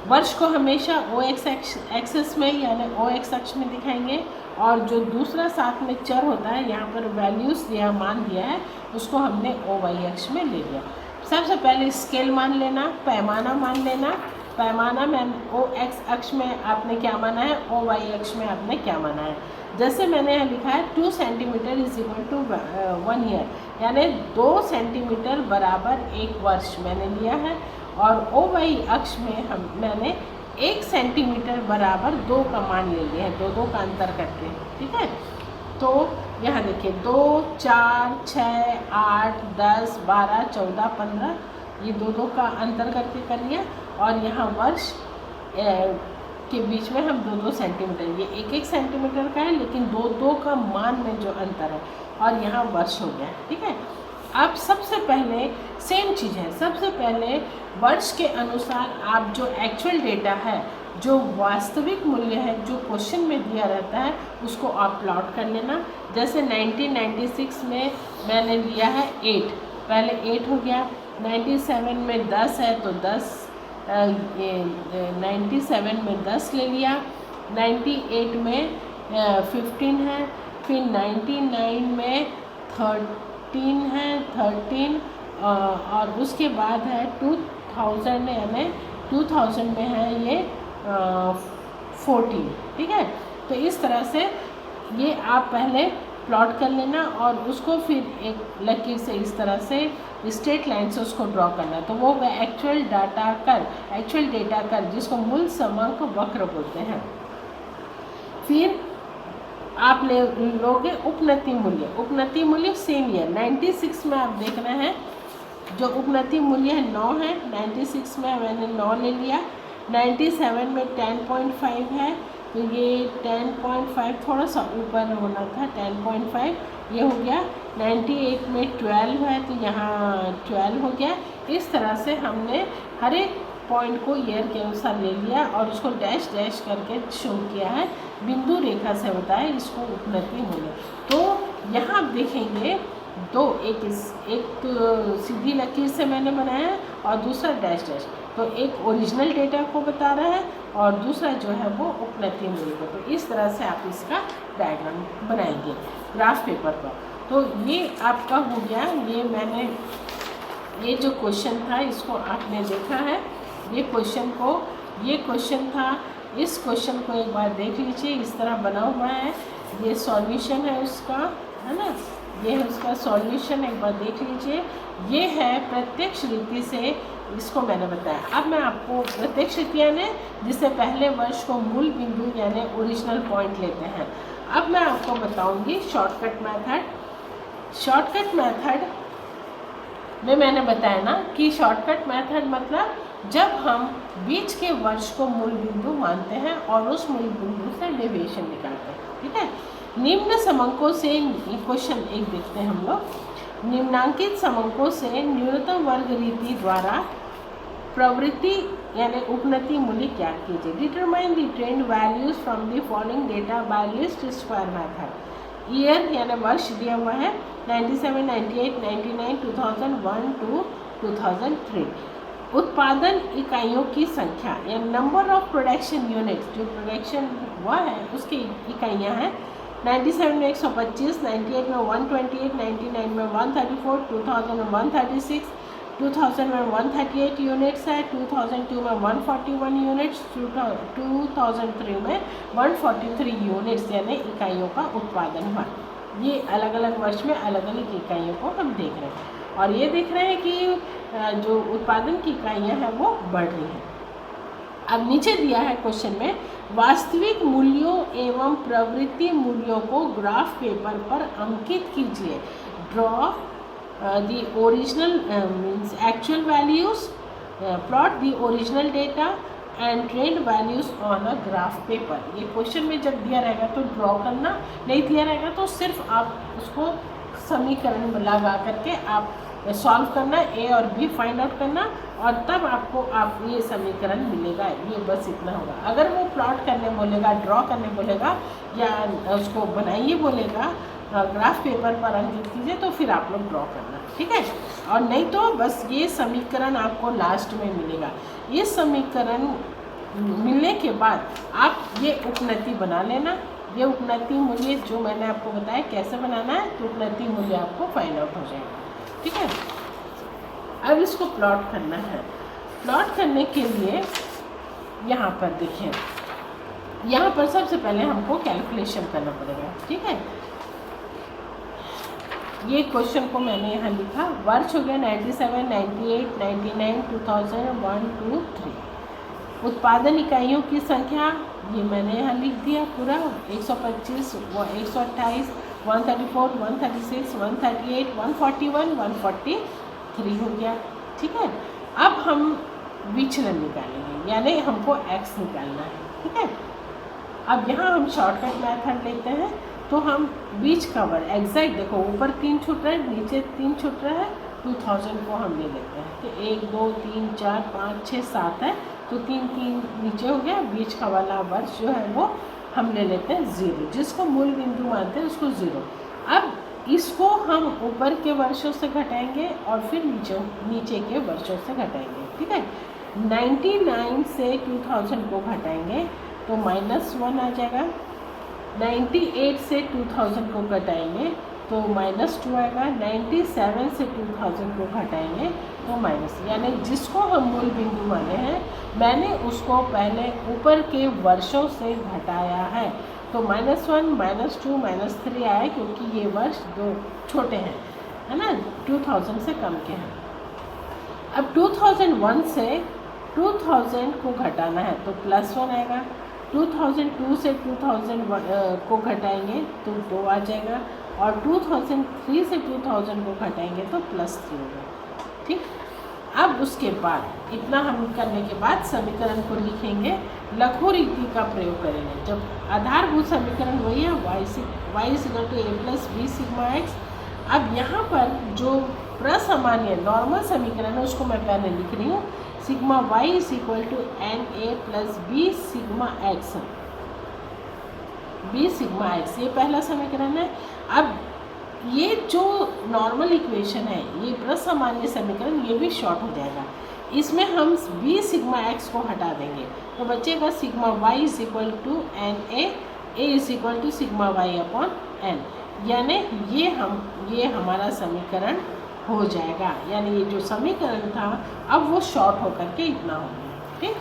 A: वर्ष को हमेशा ओ एक्स एक्सेस में यानी ओ एक्स अक्ष में दिखाएंगे, और जो दूसरा साथ में चर होता है यहाँ पर वैल्यूज़ या मान दिया है उसको हमने ओ वाई अक्ष में ले लिया। सबसे पहले स्केल मान लेना, पैमाना मान लेना। पैमाना में ओ एक्स अक्ष में आपने क्या माना है, ओ वाई अक्ष में आपने क्या माना है। जैसे मैंने यहाँ लिखा है 2 centimetre is equal to 1 year, यानी 2 सेंटीमीटर बराबर 1 वर्ष मैंने लिया है। और ओ वाई अक्ष में मैंने 1 सेंटीमीटर बराबर 2 का मान ले लिया है, दो का अंतर करके, ठीक है। तो यहाँ देखिए 2, 4, 6, 8, 10, 12, 14, 15, ये दो का अंतर करके कर लिया। और यहाँ वर्ष के बीच में हम 2 सेंटीमीटर, ये 1 सेंटीमीटर का है लेकिन 2 का मान में जो अंतर है, और यहाँ वर्ष हो गया, ठीक है। अब सबसे पहले सेम चीज़ है, सबसे पहले वर्ष के अनुसार आप जो एक्चुअल डेटा है, जो वास्तविक मूल्य है, जो क्वेश्चन में दिया रहता है, उसको आप प्लॉट कर लेना। जैसे 1996 में मैंने लिया है 8, पहले 8 हो गया। 97 में 10 है तो 10, 97 में 10 ले लिया। 98 में 15 है, फिर 99 में 13 है, 13, और उसके बाद है 2000 यानी 2000 में है ये 14, ठीक है। तो इस तरह से ये आप पहले प्लॉट कर लेना और उसको फिर एक लकीर से इस तरह से स्ट्रेट लाइन से उसको ड्रॉ करना। तो वो एक्चुअल डेटा कर जिसको मूल समांक वक्र बोलते हैं। फिर आप लोगे उपनति मूल्य सेम ईयर 96 में आप देख रहे हैं जो उपनति मूल्य है 9 है। 96 में मैंने 9 ले लिया। 97 में 10.5 है तो ये 10.5 थोड़ा सा ऊपर होना था, 10.5 ये हो गया। 98 में 12 है तो यहाँ 12 हो गया। इस तरह से हमने हर एक पॉइंट को ईयर के अनुसार ले लिया और उसको डैश डैश करके शो किया है, बिंदु रेखा से बताया इसको उपनति मूल्य। तो यहाँ आप देखेंगे एक तो सीधी लकीर से मैंने बनाया और दूसरा डैश डैश। तो एक ओरिजिनल डेटा को बता रहा है और दूसरा जो है वो उपनति मूल्य को। तो इस तरह से आप इसका डायग्राम बनाएंगे ग्राफ पेपर पर। तो ये आपका हो गया। ये जो क्वेश्चन था इसको आपने देखा है। ये क्वेश्चन था। इस क्वेश्चन को एक बार देख लीजिए, इस तरह बना हुआ है। ये सॉल्यूशन है उसका, है ना। ये है उसका सॉल्यूशन, एक बार देख लीजिए। ये है प्रत्यक्ष रीति से इसको मैंने बताया। अब मैं आपको प्रत्यक्ष रीति यानी जिससे पहले वर्ष को मूल बिंदु यानी ओरिजिनल पॉइंट लेते हैं। अब मैं आपको बताऊंगी शॉर्टकट मेथड में मैंने बताया ना कि शॉर्टकट मेथड मतलब जब हम बीच के वर्ष को मूल बिंदु मानते हैं और उस मूल बिंदु से डेविएशन निकालते हैं, ठीक है। निम्न समंकों से क्वेश्चन एक देखते हैं हम लोग। निम्नांकित समंकों से न्यूनतम वर्ग रीति द्वारा प्रवृत्ति यानी उपनति मूल्य ज्ञात कीजिए। Determine the trend values from the following data bye least square method. Year यानी वर्ष दिया हुआ है 97, 98, 99, 2001 to 2003। उत्पादन इकाइयों की संख्या या नंबर ऑफ प्रोडक्शन यूनिट्स, जो प्रोडक्शन हुआ है उसकी इकाइयाँ हैं 97 में 125, 98 में 128, 99 में 134, 2000 में 136, 2000 में 138 यूनिट्स है, 2002 में 141 यूनिट्स, 2003 में 143 यूनिट्स यानी इकाइयों का उत्पादन हुआ। ये अलग अलग वर्ष में अलग अलग इकाइयों को हम देख रहे हैं और ये देख रहे हैं कि जो उत्पादन की इकाइयाँ हैं वो बढ़ रही हैं। अब नीचे दिया है क्वेश्चन में, वास्तविक मूल्यों एवं प्रवृत्ति मूल्यों को ग्राफ पेपर पर अंकित कीजिए। Draw the original means actual values, plot the original data and trend values on a graph paper। ये क्वेश्चन में जब दिया रहेगा तो ड्रॉ करना, नहीं दिया रहेगा तो सिर्फ आप उसको समीकरण में लगा करके आप सॉल्व करना, ए और बी फाइंड आउट करना और तब आपको ये समीकरण मिलेगा। ये बस इतना होगा। अगर वो प्लॉट करने बोलेगा, ड्रॉ करने बोलेगा या उसको बनाइए बोलेगा, ग्राफ पेपर पर अंकित कीजिए, तो फिर आप लोग ड्रॉ करना, ठीक है। और नहीं तो बस ये समीकरण आपको लास्ट में मिलेगा। ये समीकरण मिलने के बाद आप ये उपनति बना लेना। ये उपनति मूल्य जो मैंने आपको बताया कैसे बनाना है, तो उपनति मूल्य आपको फाइंड आउट हो जाएगा, ठीक है। अब इसको प्लॉट करना है। प्लॉट करने के लिए यहाँ पर देखिए, यहाँ पर सबसे पहले हमको कैलकुलेशन करना पड़ेगा, ठीक है। ये क्वेश्चन को मैंने यहाँ लिखा, वर्ष हो गया 97, 98, 99, 2000, 1, 2, 3। उत्पादन इकाइयों की संख्या ये मैंने यहाँ लिख दिया पूरा, 125, 128, 134, 136, 138, 141, 143 हो गया, ठीक है। अब हम विचलन निकालेंगे, यानी हमको x निकालना है, ठीक है। अब यहाँ हम शॉर्टकट मेथड लेते हैं, तो हम बीच का वर्ग एग्जैक्ट देखो, ऊपर 3 छूट रहा है, नीचे 3 छूट रहा है, 2000 को हम ले लेते हैं। तो 1, 2, 3, 4, 5, 6, 7 है, तो 3 3 नीचे हो गया। बीच का वाला वर्ष जो है वो हम ले लेते हैं 0, जिसको मूल बिंदु मानते हैं उसको 0। अब इसको हम ऊपर के वर्षों से घटाएंगे और फिर नीचे के वर्षों से घटाएंगे, ठीक है। 99 से 2000 को घटाएंगे तो -1 आ जाएगा। 98 से 2000 को घटाएंगे तो -2 आएगा। 97 से 2000 को घटाएंगे तो माइनस, यानी जिसको हम मूल बिंदु माने हैं मैंने उसको पहले ऊपर के वर्षों से घटाया है, तो -1, -2, -3 आया, क्योंकि ये वर्ष दो छोटे हैं, है ना, 2000 से कम के हैं। अब 2001 से 2000 को घटाना है तो +1 आएगा। 2002 से 2000 को घटाएंगे तो 2 आ जाएगा और 2003 से 2000 को घटाएंगे तो +3 होगा, ठीक। अब उसके बाद इतना हम करने के बाद समीकरण को लिखेंगे, लघु रीति का प्रयोग करेंगे। जब आधारभूत समीकरण वही है y = a + b sigma x। अब यहाँ पर जो प्रसामान्य नॉर्मल समीकरण है उसको मैं पहले लिख रही हूँ, sigma y = na + b sigma x, b sigma x, ये पहला समीकरण है। अब ये जो नॉर्मल इक्वेशन है, ये प्रसामान्य समीकरण, ये भी शॉर्ट हो जाएगा। इसमें हम b सिग्मा x को हटा देंगे तो बचेगा sigma y = na, a = sigma y/n, यानी ये हमारा समीकरण हो जाएगा। यानी ये जो समीकरण था अब वो शॉर्ट होकर के इतना हो गया, ठीक।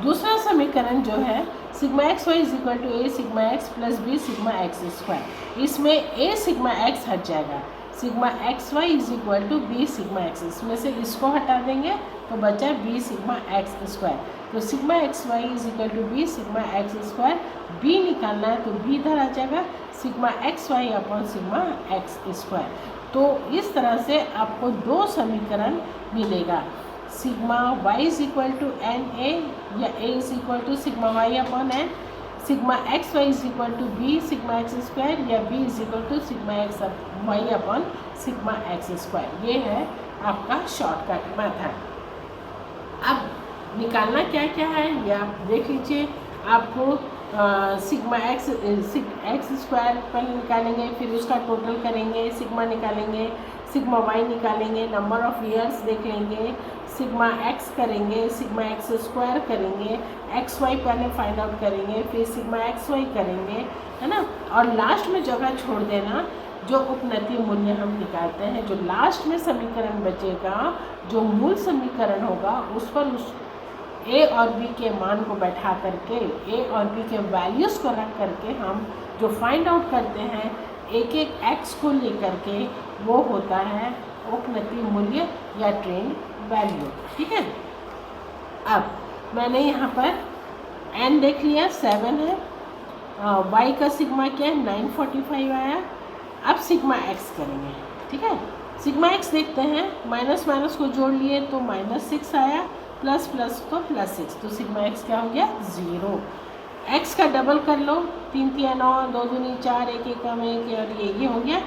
A: दूसरा समीकरण जो है sigma xy = a sigma x + b sigma x², इसमें a सिग्मा x हट जाएगा, sigma xy = b sigma x, इसमें से इसको हटा देंगे तो बचा b सिग्मा x²। तो sigma xy = b sigma x², b निकालना है तो b इधर आ जाएगा, सिग्मा xy/ सिग्मा x²। तो इस तरह से आपको दो समीकरण मिलेगा, सिग्मा y = na या a = sigma y/n, sigma x y is equal to b sigma x square या b is equal to sigma x y upon sigma x square. ये है आपका शॉर्टकट मेथड। अब निकालना क्या क्या है ये आप देख लीजिए। आपको सिग्मा एक्स स्क्वायर पर निकालेंगे, फिर उसका टोटल करेंगे, सिग्मा निकालेंगे, सिग्मा वाई निकालेंगे, नंबर ऑफ़ ईयर्स देख लेंगे, सिग्मा एक्स करेंगे, सिग्मा एक्स स्क्वायर करेंगे, एक्स वाई पहले फाइंड आउट करेंगे, फिर सिग्मा एक्स वाई करेंगे, है ना। और लास्ट में जगह छोड़ देना, जो उपनति मूल्य हम निकालते हैं, जो लास्ट में समीकरण बचेगा, जो मूल समीकरण होगा, उस पर उस ए और बी के मान को बैठा करके, ए और बी के वैल्यूज़ को रख करके हम जो फाइंड आउट करते हैं एक एक एक्स को लेकर के, वो होता है उपनति मूल्य या ट्रेंड वैल्यू। ठीक है। अब मैंने यहाँ पर एन देख लिया 7 है, वाई का सिग्मा क्या है 945 आया। अब सिग्मा एक्स करेंगे। ठीक है। सिग्मा एक्स देखते हैं, माइनस माइनस को जोड़ लिए तो -6 आया, प्लस प्लस तो +6, तो सिग्मा एक्स क्या हो गया 0। एक्स का डबल कर लो, 3 3 9, 2 दूनी 4, 1 1 कम 1 और ये हो गया।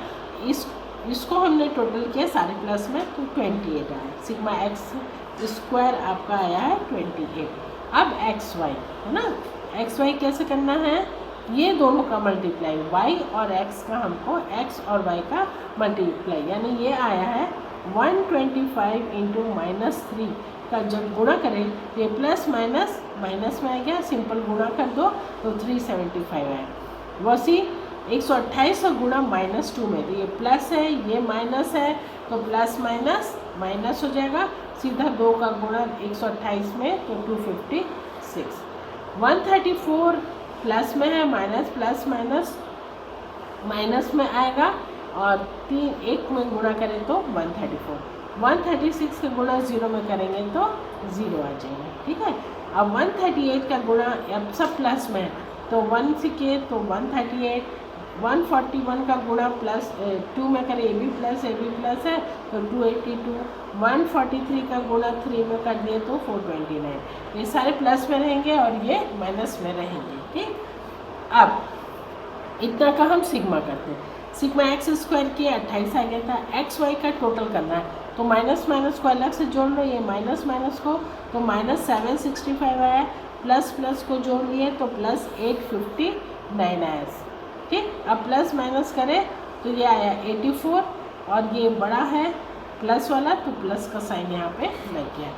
A: इसको हमने टोटल किया सारे प्लस में तो 28 आया। सिग्मा एक्स स्क्वायर आपका आया है 28। अब एक्स वाई है ना, एक्स वाई कैसे करना है, ये दोनों का मल्टीप्लाई, वाई और एक्स का हमको एक्स और वाई का मल्टीप्लाई, यानी ये आया है 125 इंटू -3 का जब गुणा करें, ये प्लस माइनस माइनस में आ गया, सिंपल गुणा कर दो तो 375 है। वैसी 128 का गुणा -2 में, तो ये प्लस है ये माइनस है, तो प्लस माइनस माइनस हो जाएगा, सीधा 2 का गुणा 128 में तो 256। 134 प्लस में है, माइनस प्लस माइनस माइनस में आएगा, और 1 में गुणा करें तो 134। 136 का गुणा 0 में करेंगे तो 0 आ जाएगा। ठीक है। अब 138 का गुणा, अब सब प्लस में है तो 1 से किए तो 138, 141 का गुणा प्लस 2 में करें, ए बी प्लस है तो 282, 143 का गुणा 3 में कर दिए तो 429। ये सारे प्लस में रहेंगे और ये माइनस में रहेंगे। ठीक। अब इतना का हम सिग्मा करते हैं, सिग्मा एक्स स्क्वायर किए 28 आ गया था। एक्स वाई का टोटल करना है तो माइनस माइनस को अलग से जोड़ लो, ये माइनस माइनस को तो -765 आया, प्लस प्लस को जोड़ लिए तो +859 आया। ठीक। अब प्लस माइनस करें तो ये आया 84, और ये बड़ा है प्लस वाला तो प्लस का साइन यहाँ पे लग गया।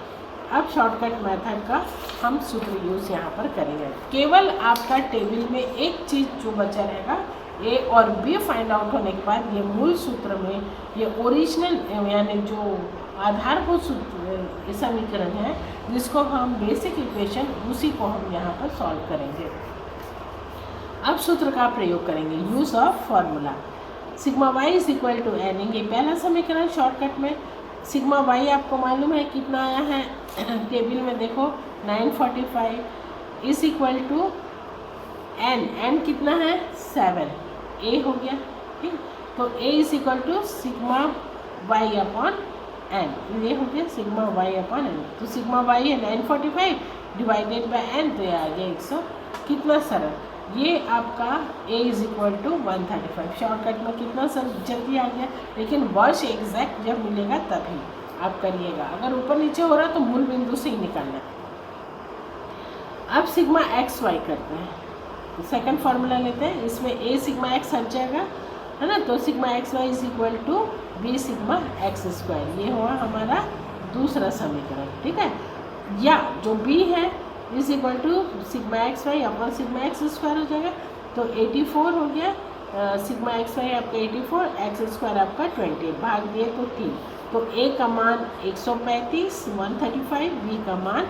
A: अब शॉर्टकट मेथड का हम सूत्र यूज़ यहाँ पर करेंगे। केवल आपका टेबल में एक चीज़ जो बचा रहेगा, ए और बी फाइंड आउट होने के बाद ये मूल सूत्र में ये ओरिजिनल यानी जो आधारभूत समीकरण है, जिसको हम बेसिक इक्वेशन, उसी को हम यहाँ पर सॉल्व करेंगे। अब सूत्र का प्रयोग करेंगे, use of formula. Sigma y is equal to n, ये पहला समीकरण शॉर्टकट में। सिग्मा वाई आपको मालूम है कितना आया है, टेबल में देखो 945 इज इक्वल टू एन कितना है 7, ए हो गया। ठीक। तो a is equal to sigma y upon n, ये हो गया सिग्मा वाई अपॉन एन। तो सिग्मा वाई है 945 डिवाइडेड बाय एन, तो ये आ गया 100। कितना सरल, ये आपका a is equal to 135। Shortcut में कितना सर जल्दी आ गया, लेकिन वर्ष एग्जैक्ट जब मिलेगा तभी आप करिएगा। अगर ऊपर नीचे हो रहा तो मूल बिंदु से ही निकालना। अब सिग्मा एक्स वाई करते हैं, तो सेकंड फार्मूला लेते हैं, इसमें a सिग्मा एक्स हट जाएगा, है ना। तो sigma x y is equal to b sigma x square, ये हुआ हमारा दूसरा समीकरण। ठीक है। या जो b है is equal to sigma x y upon sigma x square हो जाएगा, तो 84 हो गया। सिग्मा एक्स वाई आपका 84, एक्स स्क्वायर आपका 20, भाग दिए तो 3, तो a का मान 135 135, b का मान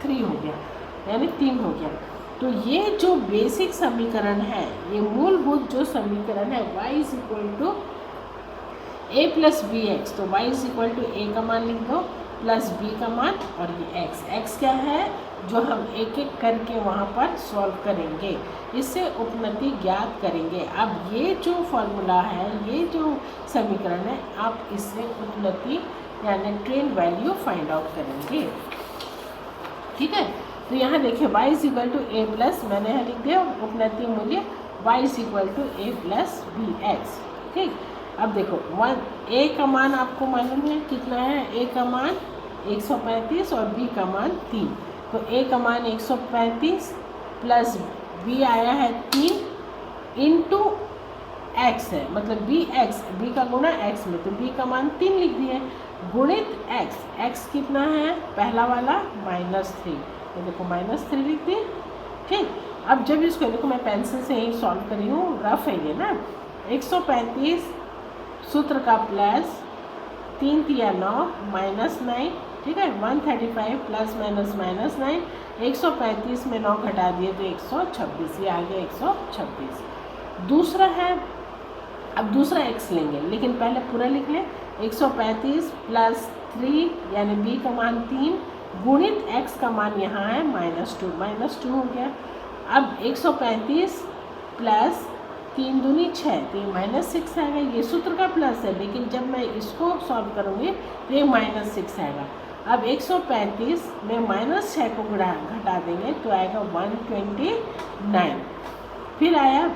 A: 3 हो गया, यानी 3 हो गया। तो ये जो बेसिक समीकरण है, ये मूलभूत जो समीकरण है, y is equal to a plus b x, तो y is equal to a का मान लिख दो प्लस b का मान, और ये x क्या है जो हम एक एक करके वहाँ पर सॉल्व करेंगे, इससे उपनति ज्ञात करेंगे। अब ये जो फॉर्मूला है, ये जो समीकरण है, आप इससे उपनति यानी ट्रेंड वैल्यू फाइंड आउट करेंगे। ठीक है। तो यहाँ देखिए y is equal to a plus, मैंने यहाँ लिख दिया उपनति मूल्य y is equal to a plus b x. ठीक, अब देखो a का मान आपको मालूम है कितना है, a का मान 135 और b का मान 3। तो a का मान 135 प्लस b आया है 3 इंटू x है, मतलब b का गुणा x में, तो b का मान 3 लिख दिए गुणित x कितना है पहला वाला -3, तो देखो -3 लिख दिए। ठीक, अब जब इसको देखो मैं पेंसिल से ही सॉल्व करी हूँ, रफ है ये ना। 135 सूत्र का प्लस 3 तिया 9 -9, ठीक है, 135 प्लस माइनस 9, 135 में 9 घटा दिए तो 126, ये आ गया 126। दूसरा है, अब दूसरा x लेंगे, लेकिन पहले पूरा लिख लें। 135 प्लस 3 यानी b का मान 3 गुणित x का मान यहाँ है -2 हो गया। अब 135 प्लस 3 दूनी 6, तो ये -6 आएगा। ये सूत्र का प्लस है, लेकिन जब मैं इसको सॉल्व करूँगी तो ये -6 आएगा। अब 135 में -6 को घटा देंगे तो आएगा 129। फिर आया,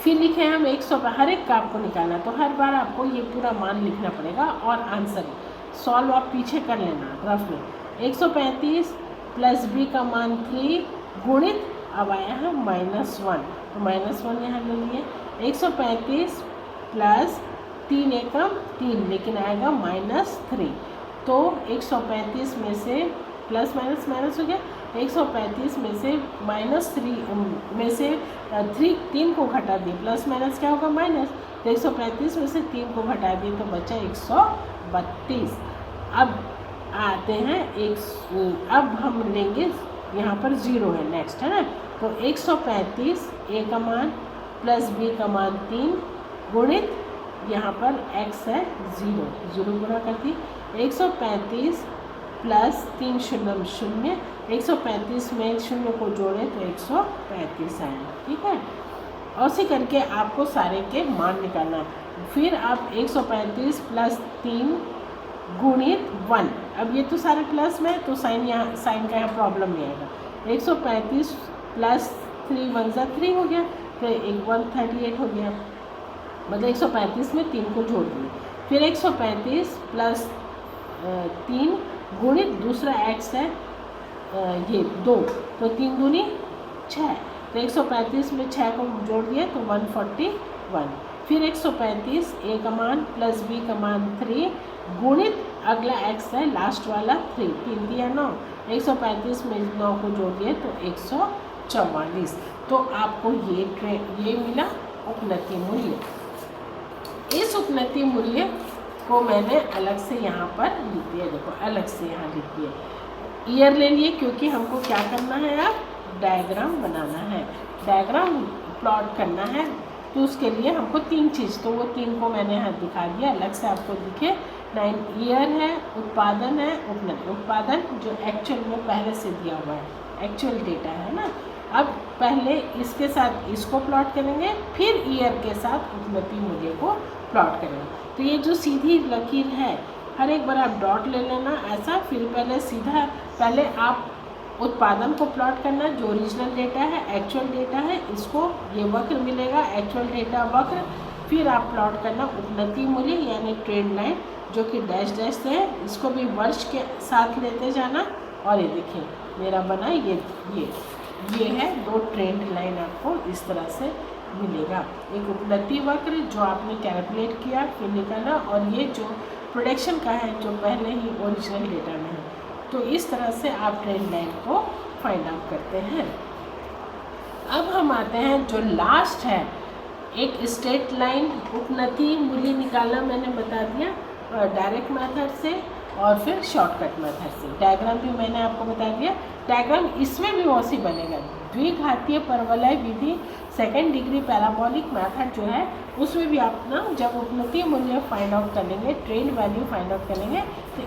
A: फिर लिखे हम 100, हर एक का आपको निकालना, तो हर बार आपको ये पूरा मान लिखना पड़ेगा और आंसर सॉल्व आप पीछे कर लेना रफ में। 135 प्लस b का मान 3 गुणित, अब आया है -1, तो -1 यहाँ ले लिए। 135 प्लस 3 एकम 3, लेकिन आएगा -3, तो 135 में से प्लस माइनस हो गया। 135 में से -3 में से 3 को घटा दिए, प्लस माइनस क्या होगा माइनस, तो 135 में से 3 को घटा दिए तो बचा 132। अब आते हैं अब हम लेंगे, यहाँ पर 0 है नेक्स्ट, है ना। तो 135 a का मान प्लस b का मान 3 गुणित, यहाँ पर x है 0 गुणा कर दी। 135 प्लस 3 0 0, 135 में 0 को जोड़े तो 135 आए, ठीक है। ऐसे करके आपको सारे के मान निकालना है। फिर आप 135 प्लस 3 गुणित 1, अब ये तो सारे प्लस में, तो साइन का यहाँ प्रॉब्लम नहीं आएगा। 135 प्लस 3 1 ज़ा 3 हो गया, तो 138 हो गया, मतलब 135 में 3 को जोड़ दिए। फिर 135 प्लस 3 गुणित दूसरा x है ये 2, तो 3 दूनी 6, तो 135 में 6 को जोड़ दिया तो 141। फिर 135 a का मान प्लस b का मान 3 गुणित अगला x है लास्ट वाला 3 दिया 9, 135 में 9 को जोड़ दिया तो 144। तो आपको ये मिला उपनति मूल्य। इस उपनति मूल्य को मैंने अलग से यहाँ पर लिख दिया, देखो अलग से यहाँ लिख दिया। ईयर ले लिए क्योंकि हमको क्या करना है, अब डायग्राम बनाना है, डायग्राम प्लॉट करना है, तो उसके लिए हमको 3 चीज़, तो वो 3 को मैंने यहाँ दिखा दिया अलग से आपको दिखे। 9 ईयर है, उत्पादन है, उपनति। उत्पादन जो एक्चुअल में पहले से दिया हुआ है, एक्चुअल डेटा है ना। अब पहले इसके साथ इसको प्लॉट करेंगे, फिर ईयर के साथ उपनति मूल्य को प्लॉट करेंगे। तो ये जो सीधी लकीर है, हर एक बार आप डॉट ले लेना ऐसा, फिर पहले आप उत्पादन को प्लॉट करना, जो ओरिजिनल डेटा है, एक्चुअल डेटा है, इसको ये वक्र मिलेगा, एक्चुअल डेटा वक्र। फिर आप प्लॉट करना उपनति मूल्य यानी ट्रेंड लाइन, जो कि डैश डैश से है, इसको भी वर्ष के साथ लेते जाना। और ये देखिए मेरा बना ये है 2 ट्रेंड लाइन, आपको इस तरह से मिलेगा। एक उपनति वक्र जो आपने कैलकुलेट किया फिर निकाला, और ये जो प्रोडक्शन का है जो पहले ही ओरिजिनल डेटा में है। तो इस तरह से आप ट्रेंड लाइन को फाइंड आउट करते हैं। अब हम आते हैं जो लास्ट है, एक स्ट्रेट लाइन उपनति मूल्य निकालना मैंने बता दिया, डायरेक्ट मेथड से और फिर शॉर्टकट मेथड से। डायग्राम भी मैंने आपको बता दिया, डायग्राम इसमें भी वैसे बनेगा। द्विघातीय परवलय विधि सेकेंड डिग्री पैराबोलिक मेथड जो है, उसमें भी आप ना जब उपनति मूल्य फाइंड आउट करेंगे, ट्रेंड वैल्यू फाइंड आउट करेंगे, तो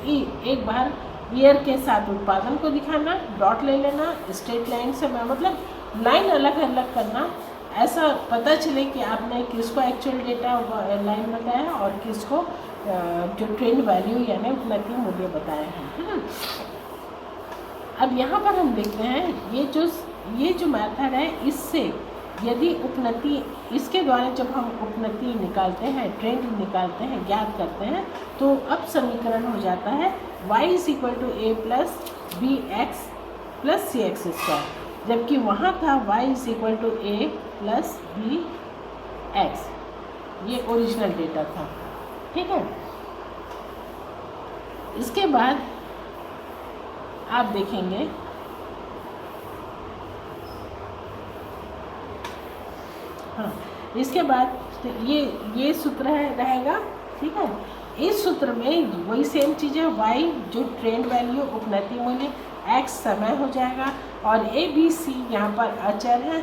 A: एक बार ईयर के साथ उत्पादन को दिखाना, डॉट ले लेना, स्ट्रेट लाइन से मतलब लाइन अलग अलग करना, ऐसा पता चले कि आपने किसको एक्चुअल डेटा लाइन बताया और किसको जो ट्रेंड वैल्यू यानी उपनति मूल्य बताया है ना। अब यहाँ पर हम देखते हैं ये जो मेथड है, इससे यदि उपनति, इसके द्वारा जब हम उपनति निकालते हैं, ट्रेंड निकालते हैं, ज्ञात करते हैं, तो अब समीकरण हो जाता है y = a + bx + cx², जबकि वहाँ था y = a + bx। ये ओरिजिनल डेटा था, ठीक है। इसके बाद आप देखेंगे हाँ, इसके बाद तो ये सूत्र रहेगा, ठीक है। इस सूत्र में वही सेम चीज़ है, y जो ट्रेंड वैल्यू उपनति मूल्य, x समय हो जाएगा, और a b c यहाँ पर अचर है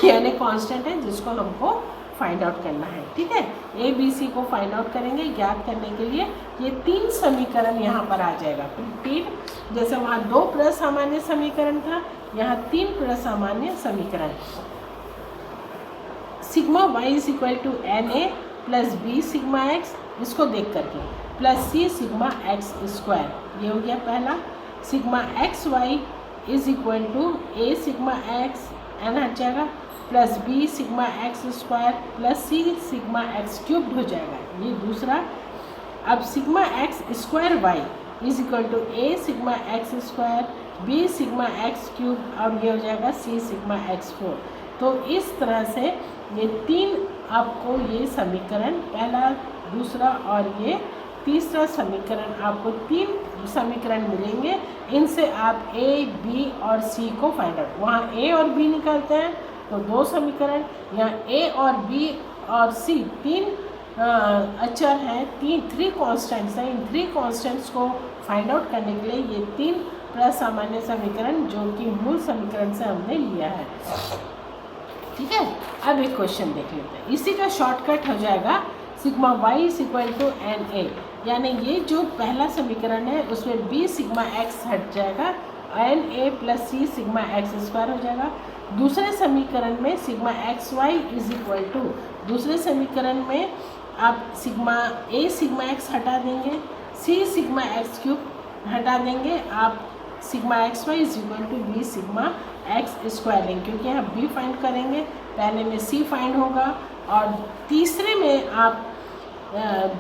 A: यानी कांस्टेंट है, जिसको हमको फाइंड आउट करना है, ठीक है। a b c को फाइंड आउट करेंगे। ज्ञात करने के लिए ये 3 समीकरण यहाँ पर आ जाएगा। फिर जैसे वहाँ 2 प्रसामान्य समीकरण था, यहाँ 3 प्रसामान्य समीकरण। Sigma y = na + b sigma x, इसको देख करके, प्लस c सिग्मा x², ये हो गया पहला। Sigma xy = a sigma x n हट जाएगा, plus b sigma x² plus c sigma x³ हो जाएगा, ये दूसरा। अब sigma x² y = a sigma x² b sigma x³ और ये हो जाएगा c सिग्मा x4। तो इस तरह से ये 3 आपको ये समीकरण, पहला, दूसरा और ये तीसरा समीकरण, आपको 3 समीकरण मिलेंगे। इनसे आप a, b और c को फाइंड आउट, वहाँ a और b निकालते हैं तो 2 समीकरण, यहाँ a और b और c 3 अचर हैं, 3 कॉन्स्टेंट्स हैं। इन 3 कॉन्स्टेंट्स को फाइंड आउट करने के लिए ये 3 प्रसामान्य समीकरण, जो कि मूल समीकरण से हमने लिया है, ठीक है। अब एक क्वेश्चन देख लेते हैं, इसी का शॉर्टकट हो जाएगा सिग्मा y = na, यानी ये जो पहला समीकरण है उसमें b सिग्मा x हट जाएगा, na + c सिग्मा x² हो जाएगा। दूसरे समीकरण में सिग्मा xy = दूसरे समीकरण में आप सिग्मा a सिग्मा x हटा देंगे, c सिग्मा x³ हटा देंगे, आप sigma xy = b sigma x² लेंगे, क्योंकि यहाँ b फाइंड करेंगे, पहले में c फाइंड होगा, और तीसरे में आप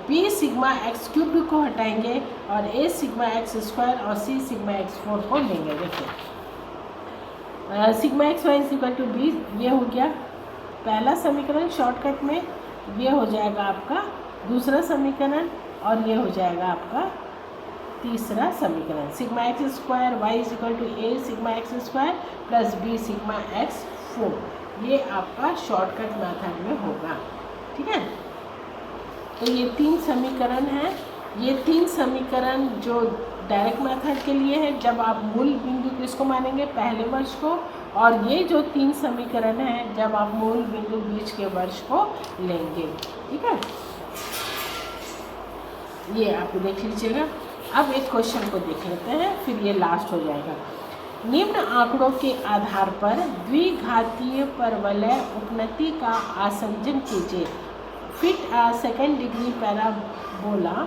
A: b सिग्मा x³ को हटाएंगे और a सिग्मा x² और c सिग्मा x4 को लेंगे। देखिए सिग्मा xy = b, ये हो गया पहला समीकरण शॉर्टकट में, ये हो जाएगा आपका दूसरा समीकरण, और ये हो जाएगा आपका तीसरा समीकरण। Sigma x² y = a sigma x² plus b sigma x4, ये आपका शॉर्टकट मेथड में होगा, ठीक है। तो ये 3 समीकरण हैं। ये 3 समीकरण जो डायरेक्ट मेथड के लिए है, जब आप मूल बिंदु किसको मानेंगे, पहले वर्ष को, और ये जो 3 समीकरण हैं जब आप मूल बिंदु बीच के वर्ष को लेंगे, ठीक है। ये आप देख लीजिएगा। अब एक क्वेश्चन को देख लेते हैं, फिर ये लास्ट हो जाएगा। निम्न आंकड़ों के आधार पर द्विघातीय परवलय उपनति का आसंजन कीजिए। Fit a second degree parabola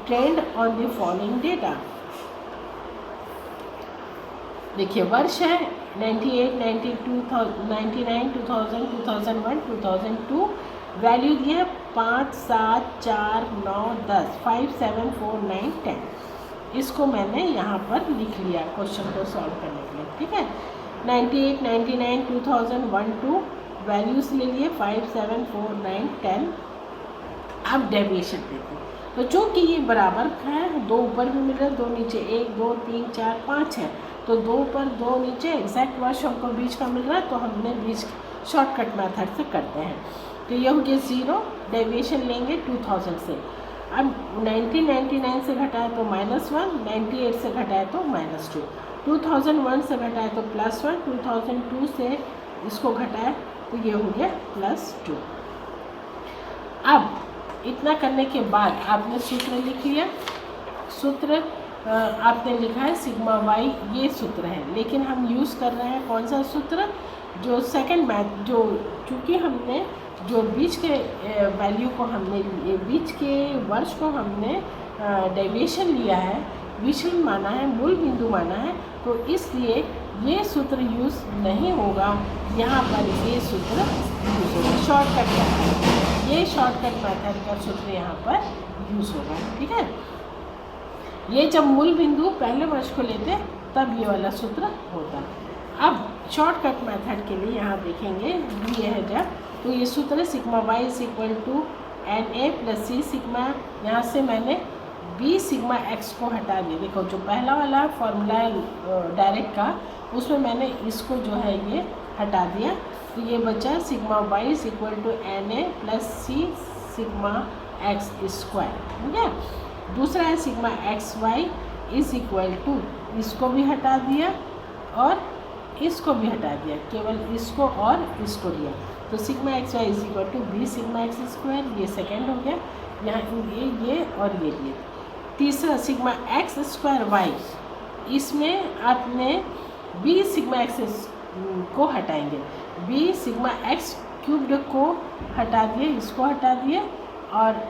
A: trend on the following data. देखिए वर्ष है 98, 92, 99, 2000, 2001, 2002। वैल्यू दी है 5, 7, 4, 9, 10, 5, 7, 4, 9, 10। इसको मैंने यहाँ पर लिख लिया क्वेश्चन को सॉल्व करने के लिए, ठीक है। 98, 99, 2000, 1, 2 वैल्यूज़ ले लिए, 5, 7, 4, 9, 10। अब डेविएशन देते हैं, तो चूँकि ये बराबर है, 2 ऊपर भी मिल रहा है, 2 नीचे, 1, 2, 3, 4, 5 है, तो 2 ऊपर 2 नीचे, एग्जैक्ट वर्ष हमको बीच का मिल रहा है, तो हमने बीच शॉर्टकट मेथड से करते हैं। तो ये हो गया 0, डेविएशन लेंगे 2000 से। अब 1999 से घटाए तो -1, 98 से घटाए तो -2, 2001 से घटाए तो +1, 2002 से इसको घटाए तो ये हो गया +2। अब इतना करने के बाद आपने सूत्र लिख लिया। सूत्र आपने लिखा है सिग्मा y, ये सूत्र है, लेकिन हम यूज़ कर रहे हैं कौन सा सूत्र, जो सेकंड मैथ, जो चूँकि हमने जो बीच के वैल्यू को हमने, बीच के वर्ष को हमने डेविएशन लिया है, विचलन माना है, मूल बिंदु माना है, तो इसलिए ये सूत्र यूज़ नहीं होगा। यहाँ पर ये सूत्र यूज़ होगा शॉर्टकट मेथड, ये शॉर्टकट मेथड का सूत्र यहाँ पर यूज़ होगा। ठीक है, ये जब मूल बिंदु पहले वर्ष को लेते तब ये वाला सूत्र होता। अब शॉर्टकट मेथड के लिए यहाँ देखेंगे ये है जब, तो ये सूत्र sigma y is equal to n a plus c sigma, यहाँ से मैंने b सिग्मा x को हटा दिया। देखो जो पहला वाला फॉर्मूला है डायरेक्ट का, उसमें मैंने इसको जो है ये हटा दिया, तो ये बचा sigma y is equal to n a plus c sigma x square. ठीक है, दूसरा है sigma x y is equal to, इसको भी हटा दिया और इसको भी हटा दिया, केवल इसको और इसको लिया, तो sigma x y is equal to b sigma x square, ये सेकेंड हो गया। यहाँ ये और ये लिए। तीसरा सिग्मा एक्स स्क्वायर वाई, इसमें आपने बी सिग्मा एक्स को हटाएंगे, बी सिग्मा एक्स क्यूब्ड को हटा दिए, इसको हटा दिए, और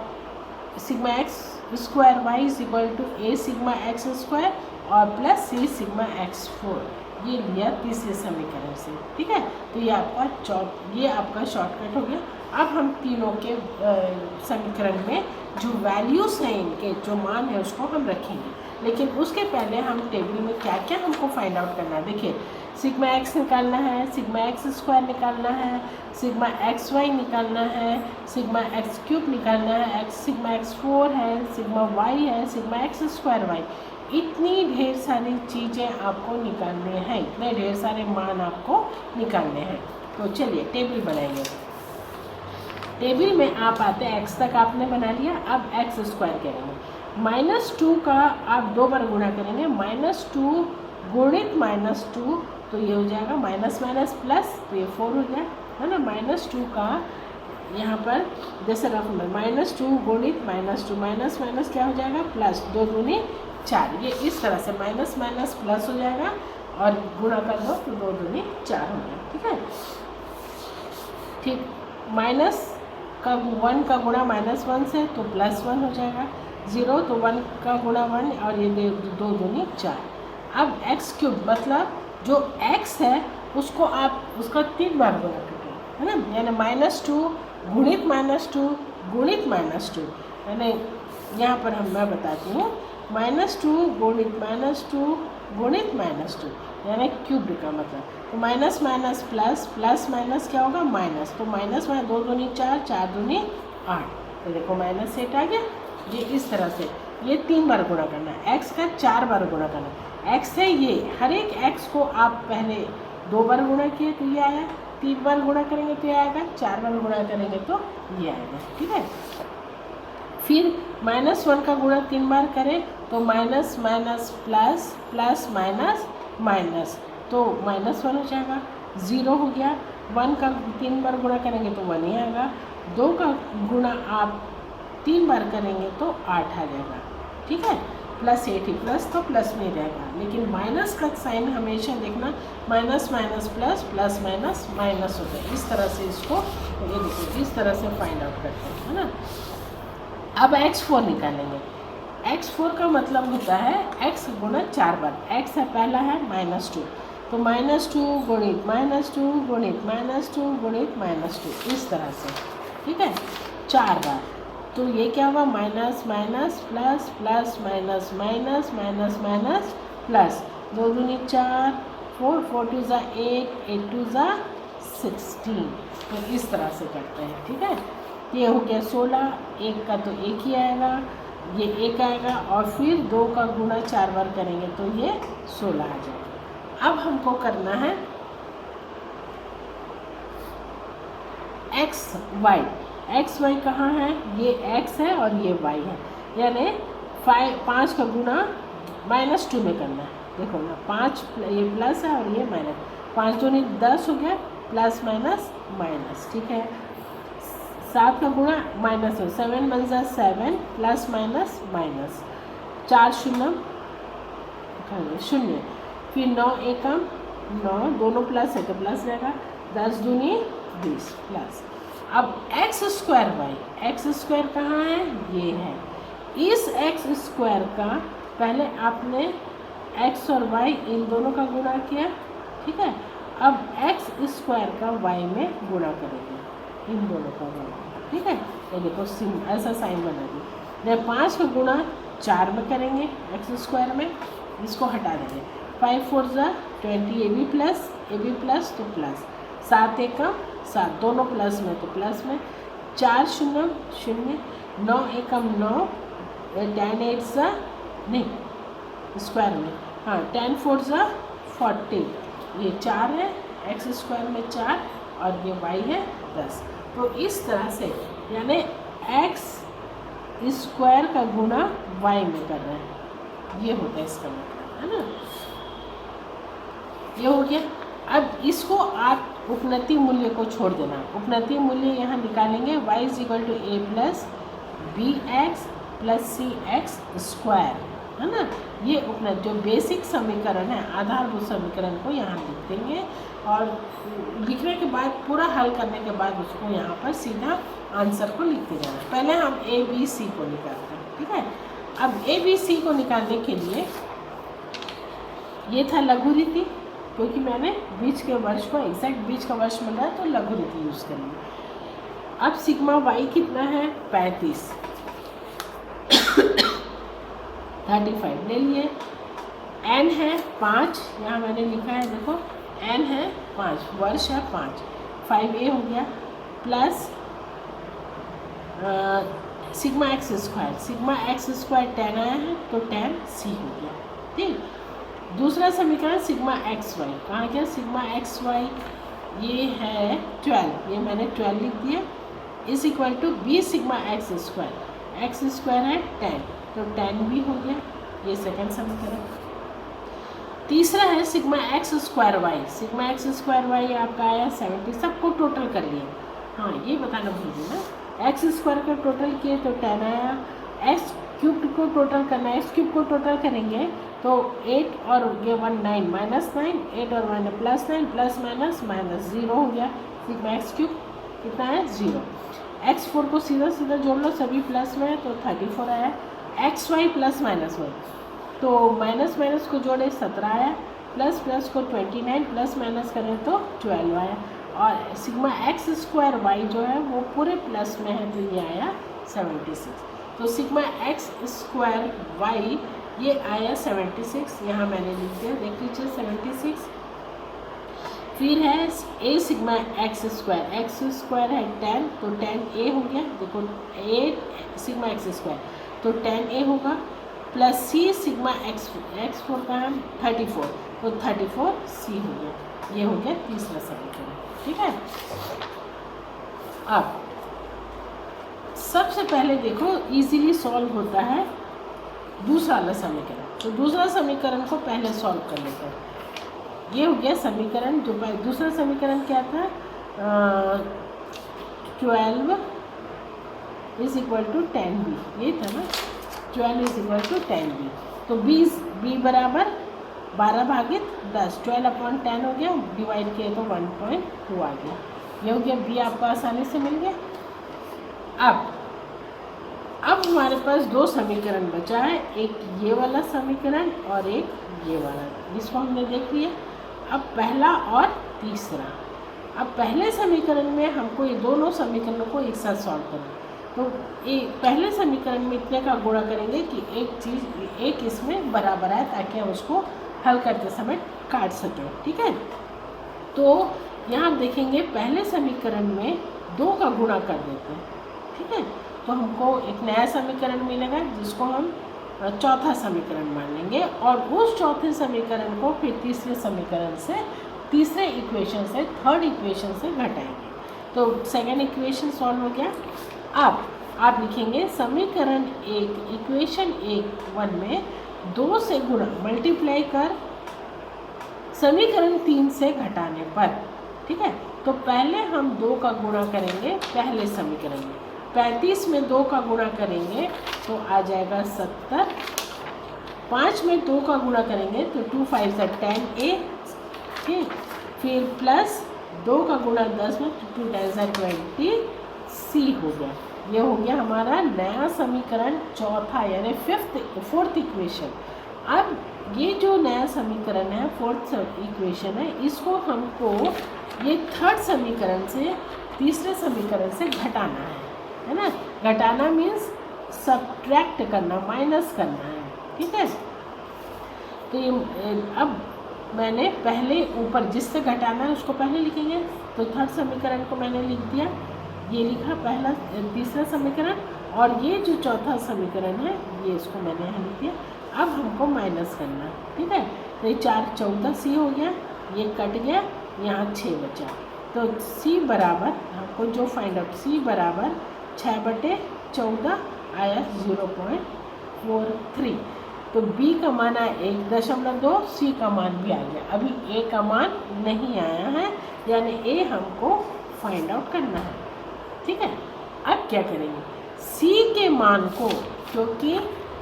A: sigma x square y is equal to a sigma x square और plus c sigma x four, ये लिया तीसरे समीकरण से। ठीक है, तो ये आपका शॉर्टकट हो गया। अब हम तीनों के समीकरण में जो वैल्यूज़ हैं, इनके जो मान है उसको हम रखेंगे, लेकिन उसके पहले हम टेबल में क्या क्या हमको फाइंड आउट करना है। देखिए, सिग्मा एक्स निकालना है, सिग्मा एक्स स्क्वायर निकालना है, सिग्मा एक्स वाई निकालना है, सिग्मा एक्स क्यूब निकालना है, सिग्मा एक्स फोर है, सिग्मा वाई है, सिग्मा एक्स स्क्वायर वाई, इतनी ढेर सारी चीज़ें आपको निकालने हैं, इतने ढेर सारे मान आपको निकालने हैं। तो चलिए टेबल बनाएंगे। टेबल में आप आते हैं, एक्स तक आपने बना लिया, अब एक्स स्क्वायर करेंगे। -2 का आप 2 बार गुणा करेंगे, -2 गुणित -2, तो ये हो जाएगा माइनस माइनस प्लस, तो ये 4 हो गया, है ना। -2 का यहाँ पर जैसे रफ में -2 गुणित -2, माइनस माइनस क्या हो जाएगा प्लस, 2 दूनी 4, ये इस तरह से माइनस माइनस प्लस हो जाएगा और गुणा कर दो तो 2 दूनी 4 हो गया। ठीक है, ठीक, माइनस का 1 का गुणा -1 से तो +1 हो जाएगा, 0 तो 1 का गुणा 1 और ये 2 दूनी 4। अब x क्यूब मतलब जो x है उसको आप उसका 3 बार गुणा करें, है ना, यानी -2 गुणित -2 गुणित -2, यानी यहाँ पर मैं बताती हूँ, -2 गुणित -2 गुणित -2, यानी क्यूब का मतलब, तो minus minus plus, plus minus क्या होगा माइनस, तो माइनस में 2 दूनी 4, 4 दूनी 8, तो देखो -8 आ गया। ये इस तरह से ये 3 बार गुणा करना है, x का 4 बार गुणा करना है। x है ये, हर एक x को आप पहले 2 बार गुणा किए तो ये आया, 3 बार गुणा करेंगे तो ये आएगा, 4 बार गुणा करेंगे तो ये आएगा। ठीक है, फिर -1 का गुणा 3 बार करें तो minus minus plus, plus minus minus, तो -1 हो जाएगा, 0 हो गया। 1 का 3 बार गुणा करेंगे तो 1 ही आएगा, 2 का गुणा आप 3 बार करेंगे तो 8 आ जाएगा। ठीक है, +8 ही, प्लस तो प्लस में रहेगा, लेकिन माइनस का साइन हमेशा देखना, minus minus plus, plus minus minus होता है। इस तरह से इसको ये देखिए इस तरह से फाइंड आउट करते हैं, है ना। अब x4 निकालेंगे। x4 का मतलब होता है x गुणा 4 बार, x है पहला है -2, तो -2 गुणित -2 गुणित -2 गुणित -2, इस तरह से। ठीक है, 4 बार, तो ये क्या हुआ minus minus plus, plus minus minus, minus minus plus, 2 दूनी 4, 4, 4 2 ज़ा 8, 8 2 ज़ा 16, तो इस तरह से करते हैं। ठीक है, ये हो गया 16, 1 का तो 1 ही आएगा, ये 1 आएगा, और फिर 2 का गुणा 4 बार करेंगे तो ये 16 आ जाएगा। अब हमको करना है एक्स वाई कहाँ है, ये x है और ये y है, यानी 5 का गुणा -2 में करना है। देखो ना, 5 ये प्लस है और ये माइनस, 5 दूनी 10 हो गया, प्लस माइनस माइनस। ठीक है, 7 का गुणा माइनस हो, 7 बन जा 7, प्लस माइनस माइनस, 4 0 0, फिर 9 एकम 9, दोनों प्लस है तो प्लस रहेगा, 10 दूनी 20 प्लस। अब x square y, x square कहाँ है, ये है, इस एक्स स्क्वायर का पहले आपने एक्स और वाई इन दोनों का गुणा किया, ठीक है। अब एक्स स्क्वायर का वाई में गुणा करेंगे, इन दोनों का गुणा, ठीक है। ये देखो ऐसा साइन बना दिया। 5 का गुणा 4 में करेंगे एक्स स्क्वायर में, इसको हटा देंगे। 5 4 ज़ा 20, ए बी प्लस तो प्लस, 7 एकम 7, दोनों प्लस में तो प्लस में, 4 0 0, 9 एकम 9, 10 8 ज़ा नहीं स्क्वायर में, हाँ 10 4 ज़ा 40, ये 4 है, एक्स स्क्वायर में 4 और ये वाई है 10। तो इस तरह से यानी एक्स स्क्वायर का गुणा वाई में कर रहे हैं, ये होता है इसका मतलब, है ना। ये हो गया। अब इसको आप उपनति मूल्य को छोड़ देना, उपनति मूल्य यहाँ निकालेंगे, y is equal to a plus b x plus c x square, है ना। ये उपनति जो बेसिक समीकरण है, आधारभूत समीकरण को यहाँ लिख देंगे और लिखने के बाद पूरा हल करने के बाद उसको यहाँ पर सीधा आंसर को लिखते जाना। पहले हम ए बी सी को निकालते हैं, ठीक है। अब ए बी सी को निकालने के लिए ये था लघु रीति, क्योंकि मैंने बीच के वर्ष को एग्जैक्ट बीच का वर्ष मिल रहा है तो लघु रीति यूज़ करेंगे। अब सिग्मा वाई कितना है 35, 35 ले लिए। एन है 5, यहाँ मैंने लिखा है देखो, एन है 5, वर्ष है 5, 5a हो गया प्लस सिग्मा एक्स स्क्वायर 10 आया है तो 10c हो गया, ठीक। दूसरा समीकरण सिग्मा एक्स वाई, कहाँ गया सिग्मा एक्स वाई, ये है 12, ये मैंने 12 लिख दिया, is equal to b sigma x square है 10 तो 10 भी हो गया, ये सेकंड समीकरण। तीसरा है सिग्मा एक्स स्क्वायर वाई आपका आया 70, सबको टोटल कर लिए, हाँ ये बताना भूल गई ना, एक्स स्क्वायर का टोटल किए तो 10 आया, एक्स क्यूब को टोटल करना है, एक्स क्यूब को टोटल करेंगे तो 8 और ये 1 9 माइनस 9, 8 और 1 प्लस 9, प्लस माइनस माइनस 0 हो गया, सिग्मा एक्स क्यूब कितना है 0। एक्स 4 को सीधा सीधा जोड़ लो, सभी प्लस में है तो 34 आया। एक्स वाई प्लस माइनस 1 तो माइनस माइनस को जोड़े 17 आया, प्लस प्लस को 29, प्लस माइनस करें तो 12 आया, और सिग्मा एक्स स्क्वायर वाई जो है वो पूरे प्लस में है तो ये आया 76। तो सिग्मा एक्स स्क्वायर वाई ये आया 76, यहाँ मैंने लिख दिया, देख लीजिए 76। फिर है ए सिग्मा एक्स स्क्वायर है 10 तो 10a हो गया, देखो ए सिग्मा एक्स स्क्वायर तो 10a होगा, plus c sigma x four का है 34 तो 34c हो गया, ये हो गया तीसरा समीकरण, ठीक है। अब सबसे पहले देखो इजीली सॉल्व होता है दूसरा वाला समीकरण, तो दूसरा समीकरण को पहले सॉल्व कर लेते हैं। ये हो गया समीकरण, जो दूसरा समीकरण क्या था, 12 इज इक्वल टू 10b, ये था ना, 12 इज इक्वल टू 10b, तो b बराबर 12/10, 12/10 हो गया, डिवाइड किए तो 1.2 आ गया, ये हो गया b आपको आसानी से मिल गया। अब हमारे पास दो समीकरण बचा है, एक ये वाला समीकरण और एक ये वाला, जिसको हमने देख लिया। अब पहला और तीसरा, अब पहले समीकरण में हमको ये दोनों समीकरणों को एक साथ सॉल्व करना, तो पहले समीकरण में इतने का गुणा करेंगे कि एक इसमें बराबर आए, ताकि हम उसको हल करते समय काट सकें, ठीक है। तो यहाँ देखेंगे पहले समीकरण में 2 का गुणा कर देते हैं, ठीक है, तो हमको एक नया समीकरण मिलेगा जिसको हम चौथा समीकरण मान लेंगे, और उस चौथे समीकरण को फिर तीसरे समीकरण से, तीसरे इक्वेशन से थर्ड इक्वेशन से घटाएंगे, तो सेकेंड इक्वेशन सॉल्व हो गया। अब आप लिखेंगे समीकरण 1 इक्वेशन 1 में 2 से गुणा मल्टीप्लाई कर समीकरण 3 से घटाने पर, ठीक है। तो पहले हम 2 का गुणा करेंगे पहले समीकरण में, 35 में 2 का गुणा करेंगे तो आ जाएगा 70, 5 में 2 का गुणा करेंगे तो 2 5 से 10a, ठीक, फिर प्लस 2 का गुणा 10 में 2 10 से 20c हो गया, ये हो गया हमारा नया समीकरण चौथा यानी फोर्थ इक्वेशन। अब ये जो नया समीकरण है फोर्थ इक्वेशन है, इसको हमको ये थर्ड समीकरण से तीसरे समीकरण से घटाना है ना। घटाना मीन्स सब्ट्रैक्ट करना, माइनस करना है, ठीक है। तो ये अब मैंने पहले ऊपर जिससे घटाना है उसको पहले लिखेंगे, तो थर्ड समीकरण को मैंने लिख दिया, ये लिखा पहला तीसरा समीकरण, और ये जो चौथा समीकरण है ये इसको मैंने यहाँ लिख दिया। अब हमको माइनस करना है, ठीक है। तो ये 4 14 सी हो गया, ये कट गया, यहाँ 6 बचा। तो सी बराबर हमको जो फाइंड आउट, सी बराबर 6/14 आया 0.43। तो बी का मान आया 1.2, सी का मान भी आ गया। अभी ए का मान नहीं आया है, यानी ए हमको फाइंड आउट करना है, ठीक है। अब क्या करेंगे, सी के मान को, क्योंकि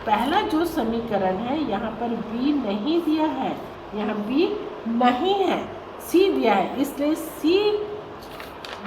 A: पहला जो समीकरण है यहाँ पर बी नहीं दिया है, यहाँ बी नहीं है, सी दिया है, इसलिए सी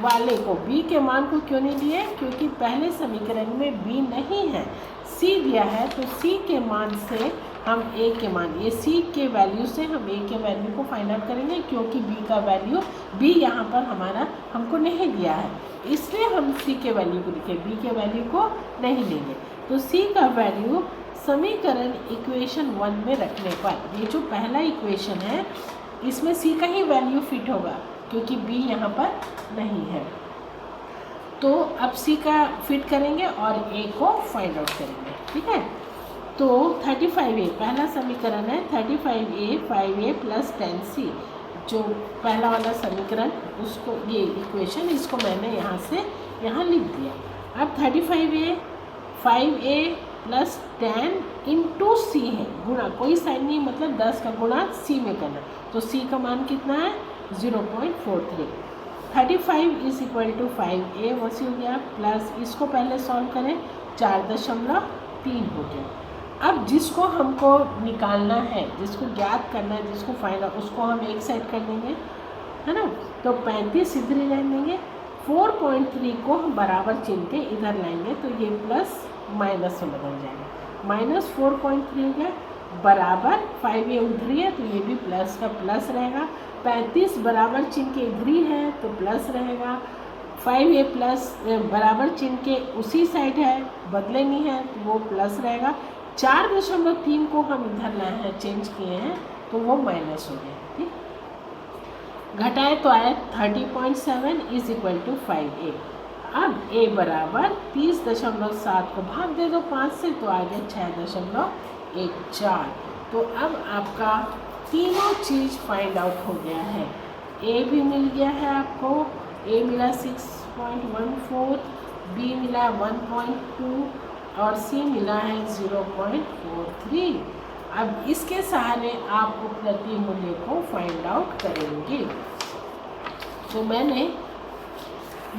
A: वाले को, बी के मान को क्यों नहीं दिए, क्योंकि पहले समीकरण में बी नहीं है, सी दिया है। तो सी के मान से हम ए के मान, ये सी के वैल्यू से हम ए के वैल्यू को फाइंड आउट करेंगे, क्योंकि बी का वैल्यू, बी यहाँ पर हमारा हमको नहीं दिया है, इसलिए हम सी के वैल्यू को लिखे, बी के वैल्यू को नहीं लेंगे। तो सी का वैल्यू समीकरण इक्वेशन 1 में रखने पर, ये जो पहला इक्वेशन है इसमें सी का ही वैल्यू फिट होगा, क्योंकि बी यहाँ पर नहीं है। तो अब सी का फिट करेंगे और ए को फाइंड आउट करेंगे, ठीक है। तो 35A पहला समीकरण है, 35A 5A + 10C, जो पहला वाला समीकरण, उसको ये इक्वेशन, इसको मैंने यहाँ से यहाँ लिख दिया। अब 35A 5A + 10 × C है, गुणा, कोई साइन नहीं, मतलब 10 का गुणा C में करना। तो C का मान कितना है 0.43। 35 = 5A वैसे हो गया, प्लस इसको पहले सॉल्व करें, 4.3 हो गया। अब जिसको हमको निकालना है, जिसको ज्ञात करना है, जिसको फाइंड आउट, उसको हम एक साइड कर देंगे, है ना। तो 35 इधर ही रहने देंगे, 4.3 को हम बराबर चिन्ह के इधर लाएंगे, तो ये प्लस माइनस में बदल जाएगा, -4.3 हो गया, बराबर 5A उधर ही है, तो ये भी प्लस का प्लस रहेगा। 35 बराबर चिन्ह के इधर ही है, तो प्लस रहेगा। 5A प्लस बराबर चिन्ह के उसी साइड है, बदले नहीं है, तो वो प्लस रहेगा। 4.3 को हम इधर लाए हैं, चेंज किए हैं, तो वो माइनस हो गया, ठीक। घटाए तो आया 30.7 = 5A। अब A बराबर 30.7 को भाग दे दो 5 से, तो आ गया 6.14। तो अब आपका तीनों चीज़ फाइंड आउट हो गया है। A भी मिल गया है आपको, A मिला 6.14, B मिला 1.2 और C मिला है 0.43। अब इसके सहारे आप उपलब्धि मूल्य को फाइंड आउट करेंगे। तो मैंने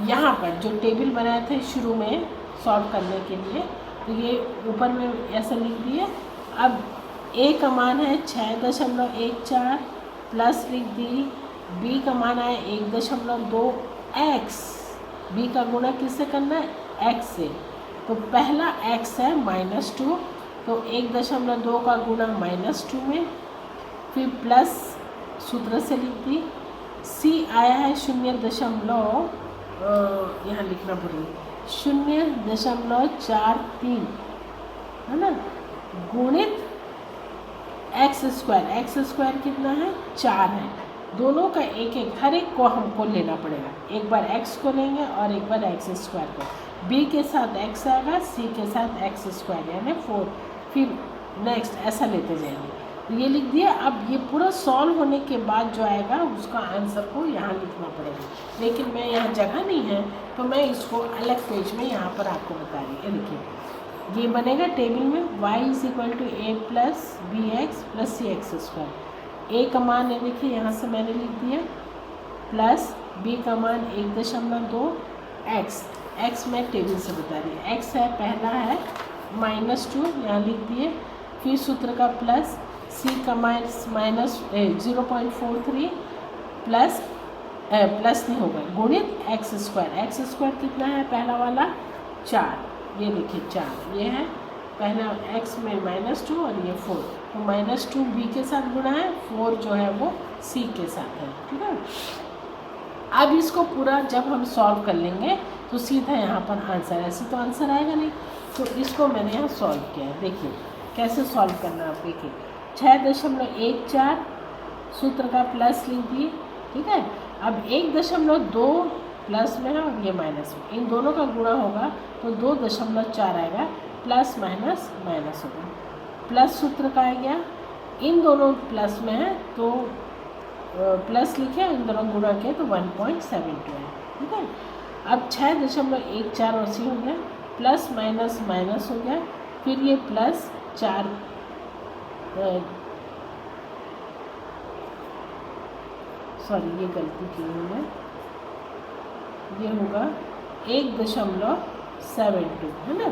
A: यहाँ पर जो टेबल बनाया था शुरू में सॉल्व करने के लिए, तो ये ऊपर में ऐसा लिख दिया। अब A का मान है 6.14, प्लस लिख दी, B का मान है 1.2x, B का गुणा किससे करना है, x से। तो पहला x है -2, तो 1.2 का गुणा -2 में, फिर प्लस सूत्र से लिख दी। C आया है 0. यहाँ लिखना भूल, 0.43, है ना, गुणित x² कितना है 4 है। दोनों का एक एक, हर एक को हमको लेना पड़ेगा, एक बार x को लेंगे और एक बार x² को। b के साथ x आएगा, c के साथ x² यानी 4, फिर नेक्स्ट ऐसा लेते जाएंगे। तो ये लिख दिया। अब ये पूरा सॉल्व होने के बाद जो आएगा उसका आंसर को यहाँ लिखना पड़ेगा, लेकिन मैं यहाँ जगह नहीं है, तो मैं इसको अलग पेज में यहाँ पर आपको बता रही है। देखिए ये बनेगा टेबल में, y = a + bx + cx²। a का मान है, देखिए यहाँ से मैंने लिख दिया, प्लस b का मान 1.2x, x मैं टेबल से बता रही, x है पहला है -2, यहाँ लिख दिए, फिर सूत्र का प्लस, c का -0.43 प्लस नहीं होगा, गुणित x²। x² कितना है पहला वाला 4, ये देखिए 4, ये है पहला x में -2 और ये 4, तो -2 b के साथ गुणा है, 4 जो है वो c के साथ है, ठीक है। अब इसको पूरा जब हम सॉल्व कर लेंगे तो सीधा यहाँ पर आंसर, ऐसे तो आंसर आएगा नहीं, तो इसको मैंने यहाँ सॉल्व किया है। देखिए कैसे सॉल्व करना है, आप देखिए 6.14 सूत्र का प्लस लीजिए, ठीक है। अब 1.2 प्लस में है और ये माइनस में, इन दोनों का गुणा होगा तो 2.4 आएगा, प्लस माइनस माइनस होगा, प्लस सूत्र का आ गया, इन दोनों प्लस में है तो प्लस लिखे, इन दोनों गुणा किए तो 1.72 है, ठीक है। अब 6.14 और सी हो गया, प्लस माइनस माइनस हो गया, फिर ये प्लस 4 सॉरी ये गलती की हूँ मैं, ये होगा 1.72 है ना,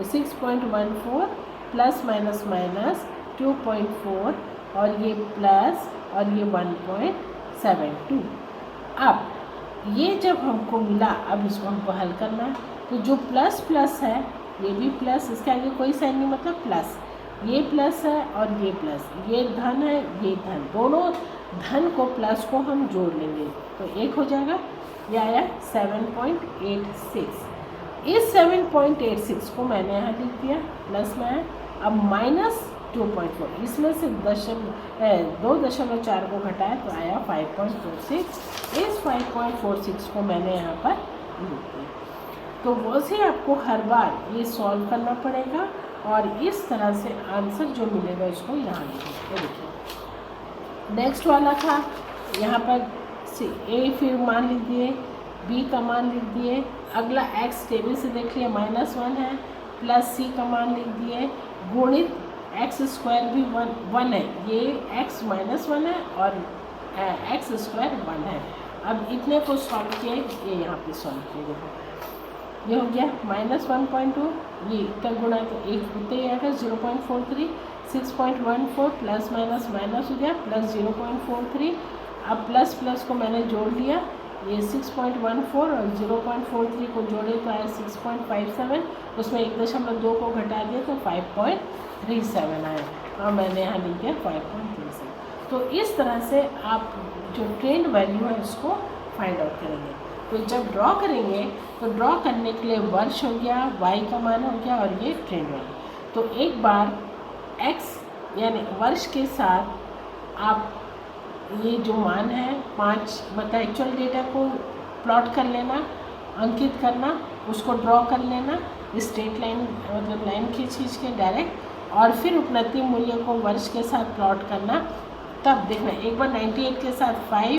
A: 6.14 प्लस माइनस माइनस 2.4 और ये प्लस और ये 1.72। अब ये जब हमको मिला, अब इसको हमको हल करना है, तो जो प्लस प्लस है ये भी प्लस, इसके आगे कोई साइन नहीं, मतलब प्लस, ये प्लस है और ये प्लस, ये धन है ये धन, दोनों धन को प्लस को हम जोड़ लेंगे तो 1 हो जाएगा, ये आया 7.86। इस 7.86 को मैंने यहाँ लिख दिया, प्लस में है, अब -2.4, इसमें से 2.4 को घटाया तो आया 5.46, इस 5.46 को मैंने यहाँ पर लिख दिया। तो वैसे आपको हर बार ये सॉल्व करना पड़ेगा और इस तरह से आंसर जो मिलेगा इसको यहाँ लिखेंगे। देखिए नेक्स्ट वाला था, यहाँ पर ए फिर मान लिख दिए, बी का मान लिख दिए, अगला x टेबल से देख लिया -1 है, प्लस c का मान लिख दिए, गुणित x² भी 1 है, ये x -1 है और x² 1 है। अब इतने को सॉल्व किए, ये यहाँ पे सॉल्व किए, देखो ये हो गया -1.2, ये का गुणा तो 1 होते ही आएगा 0.43, 6.14 प्लस माइनस माइनस हो गया प्लस 0.43, अब प्लस प्लस को मैंने जोड़ लिया, ये 6.14 और 0.43 को जोड़े तो आया 6.57, उसमें 1.2 को घटा दिया तो 5.37 आया और मैंने यहाँ लिख दिया 5.37। तो इस तरह से आप जो ट्रेंड वैल्यू है उसको फाइंड आउट करेंगे। तो जब ड्रॉ करेंगे तो ड्रॉ करने के लिए वर्ष हो गया, वाई का मान हो गया और ये ट्रेंड वैल्यू। तो एक बार एक्स यानी वर्ष के साथ आप ये जो मान है 5 मतलब एक्चुअल डेटा को प्लॉट कर लेना, अंकित करना, उसको ड्रॉ कर लेना, स्ट्रेट लाइन मतलब लाइन खींच के डायरेक्ट, और फिर उपलब्धि मूल्य को वर्ष के साथ प्लॉट करना। तब देखना एक बार 98 के साथ 5